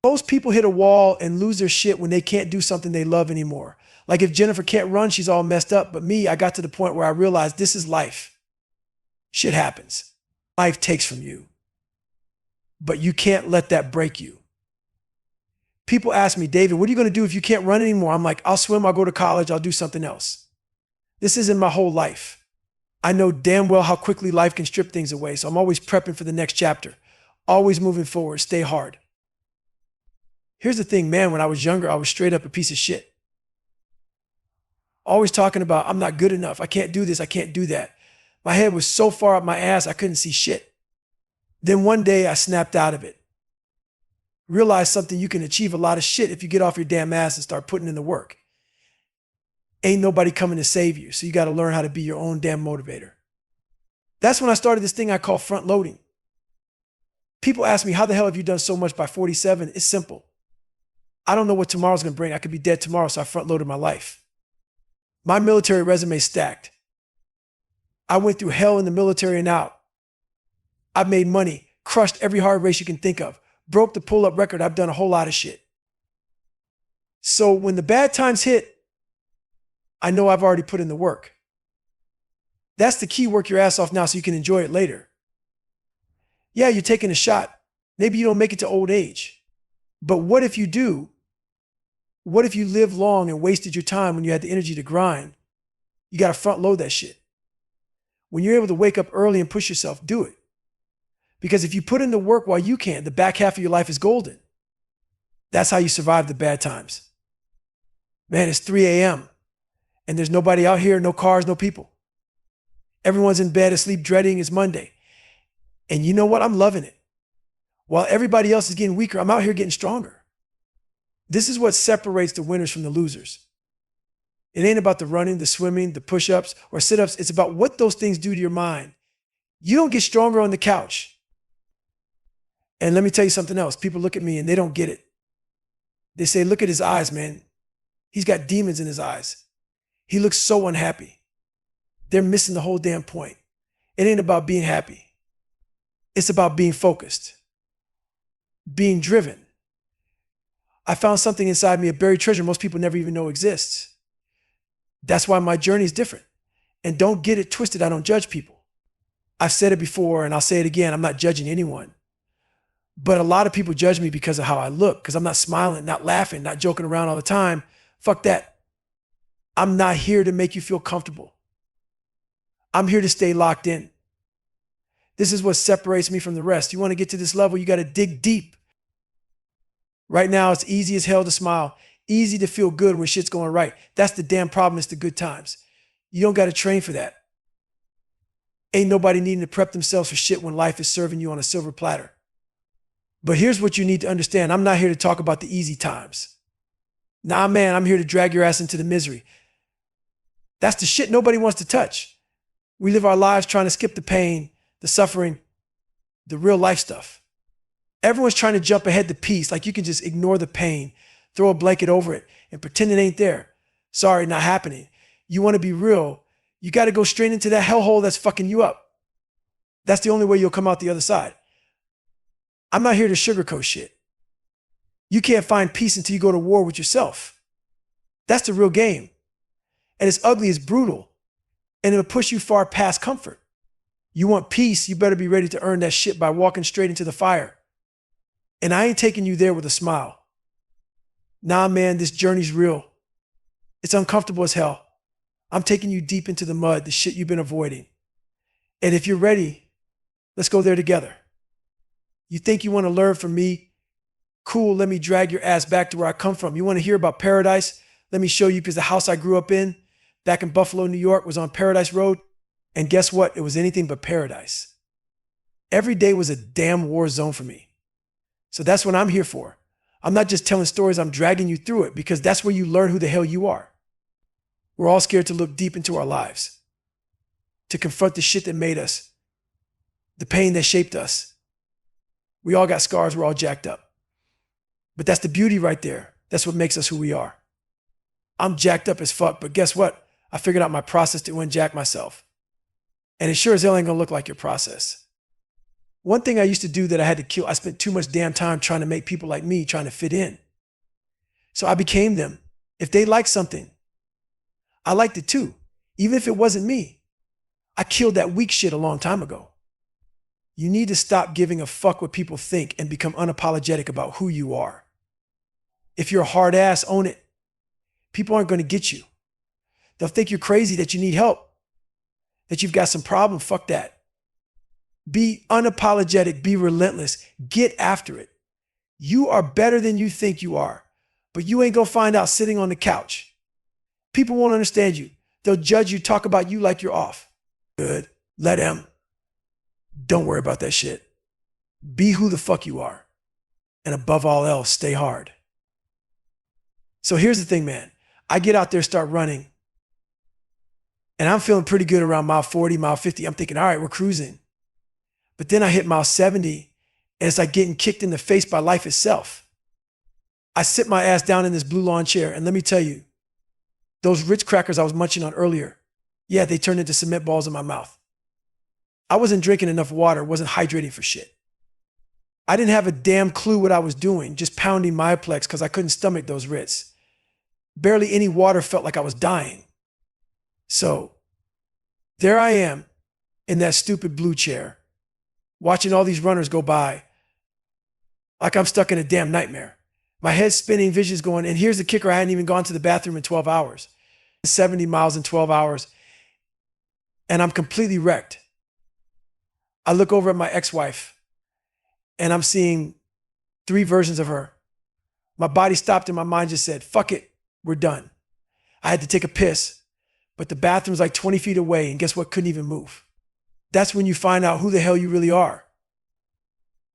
Most people hit a wall and lose their shit when they can't do something they love anymore. Like if Jennifer can't run, she's all messed up. But me, I got to the point where I realized this is life. Shit happens. Life takes from you. But you can't let that break you. People ask me, David, what are you going to do if you can't run anymore? I'm like, I'll swim, I'll go to college, I'll do something else. This isn't my whole life. I know damn well how quickly life can strip things away. So I'm always prepping for the next chapter. Always moving forward, stay hard. Here's the thing, man, when I was younger, I was straight up a piece of shit. Always talking about, I'm not good enough. I can't do this. I can't do that. My head was so far up my ass, I couldn't see shit. Then one day I snapped out of it. Realized something: you can achieve a lot of shit if you get off your damn ass and start putting in the work. Ain't nobody coming to save you, so you got to learn how to be your own damn motivator. That's when I started this thing I call front loading. People ask me, how the hell have you done so much by 47? It's simple. I don't know what tomorrow's going to bring. I could be dead tomorrow, so I front loaded my life. My military resume is stacked. I went through hell in the military and out. I've made money, crushed every hard race you can think of, broke the pull-up record. I've done a whole lot of shit. So when the bad times hit, I know I've already put in the work. That's the key: work your ass off now so you can enjoy it later. Yeah, you're taking a shot. Maybe you don't make it to old age. But what if you do? What if you lived long and wasted your time when you had the energy to grind? You got to front load that shit. When you're able to wake up early and push yourself, do it. Because if you put in the work while you can, the back half of your life is golden. That's how you survive the bad times. Man, it's 3 a.m. and there's nobody out here, no cars, no people. Everyone's in bed asleep, dreading it's Monday. And you know what? I'm loving it. While everybody else is getting weaker, I'm out here getting stronger. This is what separates the winners from the losers. It ain't about the running, the swimming, the push-ups, or sit-ups. It's about what those things do to your mind. You don't get stronger on the couch. And let me tell you something else. People look at me and they don't get it. They say, look at his eyes, man. He's got demons in his eyes. He looks so unhappy. They're missing the whole damn point. It ain't about being happy. It's about being focused, being driven. I found something inside me, a buried treasure most people never even know exists. That's why my journey is different. And don't get it twisted. I don't judge people. I've said it before and I'll say it again. I'm not judging anyone. But a lot of people judge me because of how I look, because I'm not smiling, not laughing, not joking around all the time. Fuck that. I'm not here to make you feel comfortable. I'm here to stay locked in. This is what separates me from the rest. You want to get to this level, you got to dig deep. Right now, it's easy as hell to smile, easy to feel good when shit's going right. That's the damn problem. It's the good times. You don't got to train for that. Ain't nobody needing to prep themselves for shit when life is serving you on a silver platter. But here's what you need to understand. I'm not here to talk about the easy times. Nah, man, I'm here to drag your ass into the misery. That's the shit nobody wants to touch. We live our lives trying to skip the pain, the suffering, the real life stuff. Everyone's trying to jump ahead to peace, like you can just ignore the pain, throw a blanket over it, and pretend it ain't there. Sorry, not happening. You want to be real, you got to go straight into that hellhole that's fucking you up. That's the only way you'll come out the other side. I'm not here to sugarcoat shit. You can't find peace until you go to war with yourself. That's the real game. And it's ugly, it's brutal, and it'll push you far past comfort. You want peace, you better be ready to earn that shit by walking straight into the fire. And I ain't taking you there with a smile. Nah, man, this journey's real. It's uncomfortable as hell. I'm taking you deep into the mud, the shit you've been avoiding. And if you're ready, let's go there together. You think you want to learn from me? Cool, let me drag your ass back to where I come from. You want to hear about paradise? Let me show you, because the house I grew up in back in Buffalo, New York was on Paradise Road. And guess what? It was anything but paradise. Every day was a damn war zone for me. So that's what I'm here for. I'm not just telling stories, I'm dragging you through it, because that's where you learn who the hell you are. We're all scared to look deep into our lives, to confront the shit that made us, the pain that shaped us. We all got scars, we're all jacked up. But that's the beauty right there. That's what makes us who we are. I'm jacked up as fuck, but guess what? I figured out my process to unjack myself. And it sure as hell ain't gonna look like your process. One thing I used to do that I had to kill, I spent too much damn time trying to make people like me, trying to fit in. So I became them. If they liked something, I liked it too, even if it wasn't me. I killed that weak shit a long time ago. You need to stop giving a fuck what people think and become unapologetic about who you are. If you're a hard ass, own it. People aren't gonna get you. They'll think you're crazy, that you need help, that you've got some problem. Fuck that. Be unapologetic, be relentless, get after it. You are better than you think you are, but you ain't gonna find out sitting on the couch. People won't understand you. They'll judge you, talk about you like you're off. Good, let them. Don't worry about that shit. Be who the fuck you are. And above all else, stay hard. So here's the thing, man. I get out there, start running, and I'm feeling pretty good around mile 40, mile 50. I'm thinking, all right, we're cruising. But then I hit mile 70, and it's like getting kicked in the face by life itself. I sit my ass down in this blue lawn chair, and let me tell you, those Ritz crackers I was munching on earlier, yeah, they turned into cement balls in my mouth. I wasn't drinking enough water, wasn't hydrating for shit. I didn't have a damn clue what I was doing, just pounding Myoplex because I couldn't stomach those Ritz. Barely any water, felt like I was dying. So there I am in that stupid blue chair, watching all these runners go by like I'm stuck in a damn nightmare. My head's spinning, vision's going, and here's the kicker, I hadn't even gone to the bathroom in 12 hours. 70 miles in 12 hours, and I'm completely wrecked. I look over at my ex-wife, and I'm seeing 3 versions of her. My body stopped and my mind just said, fuck it, we're done. I had to take a piss, but the bathroom's like 20 feet away, and guess what? Couldn't even move. That's when you find out who the hell you really are.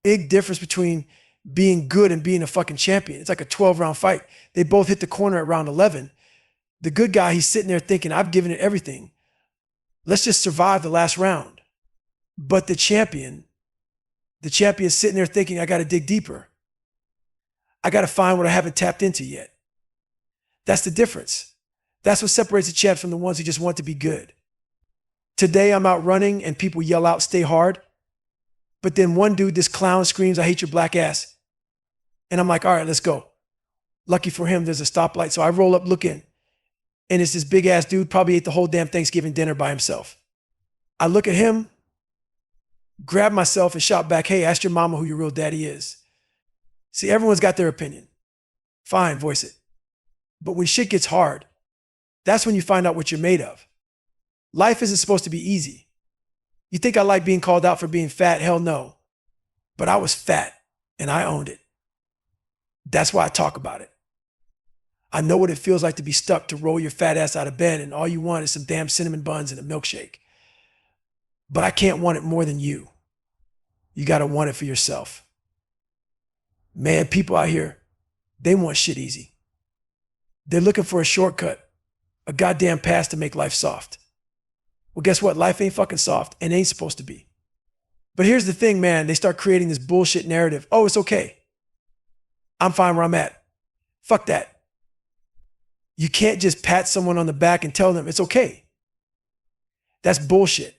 Big difference between being good and being a fucking champion. It's like a 12-round fight. They both hit the corner at round 11. The good guy, he's sitting there thinking, I've given it everything. Let's just survive the last round. But the champion's sitting there thinking, I got to dig deeper. I got to find what I haven't tapped into yet. That's the difference. That's what separates the champs from the ones who just want to be good. Today I'm out running and people yell out, stay hard. But then one dude, this clown, screams, I hate your black ass. And I'm like, all right, let's go. Lucky for him, there's a stoplight. So I roll up looking, and it's this big ass dude, probably ate the whole damn Thanksgiving dinner by himself. I look at him, grab myself and shout back, hey, ask your mama who your real daddy is. See, everyone's got their opinion. Fine, voice it. But when shit gets hard, that's when you find out what you're made of. Life isn't supposed to be easy. You think I like being called out for being fat? Hell no. But I was fat and I owned it. That's why I talk about it. I know what it feels like to be stuck, to roll your fat ass out of bed and all you want is some damn cinnamon buns and a milkshake. But I can't want it more than you. You got to want it for yourself. Man, people out here, they want shit easy. They're looking for a shortcut, a goddamn pass to make life soft. Well, guess what? Life ain't fucking soft and ain't supposed to be. But here's the thing, man. They start creating this bullshit narrative. Oh, it's okay. I'm fine where I'm at. Fuck that. You can't just pat someone on the back and tell them it's okay. That's bullshit.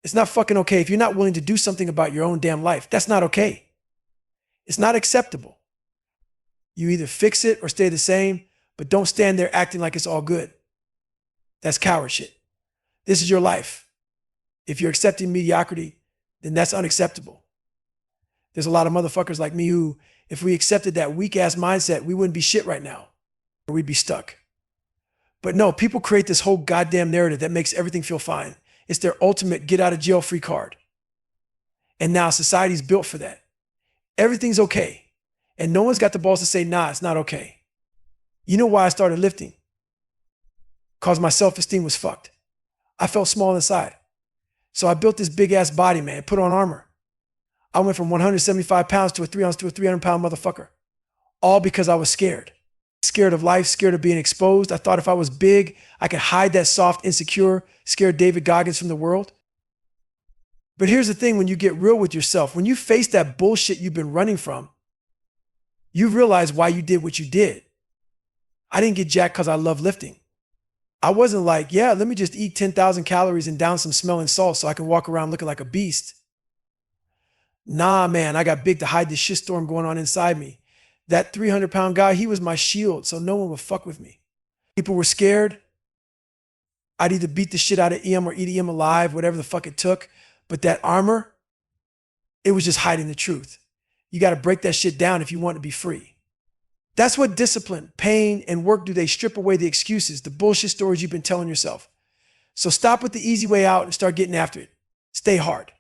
It's not fucking okay. If you're not willing to do something about your own damn life, that's not okay. It's not acceptable. You either fix it or stay the same, but don't stand there acting like it's all good. That's coward shit. This is your life. If you're accepting mediocrity, then that's unacceptable. There's a lot of motherfuckers like me who, if we accepted that weak ass mindset, we wouldn't be shit right now, or we'd be stuck. But no, people create this whole goddamn narrative that makes everything feel fine. It's their ultimate get out of jail free card. And now society's built for that. Everything's okay. And no one's got the balls to say, nah, it's not okay. You know why I started lifting? Because my self-esteem was fucked. I felt small inside. So I built this big ass body, man, put on armor. I went from 175 pounds to a 3 ounce to a 300 pound motherfucker. All because I was scared. Scared of life, scared of being exposed. I thought if I was big, I could hide that soft, insecure, scared David Goggins from the world. But here's the thing, when you get real with yourself, when you face that bullshit you've been running from, you realize why you did what you did. I didn't get jacked because I love lifting. I wasn't like, yeah, let me just eat 10,000 calories and down some smelling salt so I can walk around looking like a beast. Nah, man, I got big to hide this shitstorm going on inside me. That 300-pound guy, he was my shield, so no one would fuck with me. People were scared. I'd either beat the shit out of EM or eat EM alive, whatever the fuck it took. But that armor, it was just hiding the truth. You got to break that shit down if you want to be free. That's what discipline, pain, and work do. They strip away the excuses, the bullshit stories you've been telling yourself. So stop with the easy way out and start getting after it. Stay hard.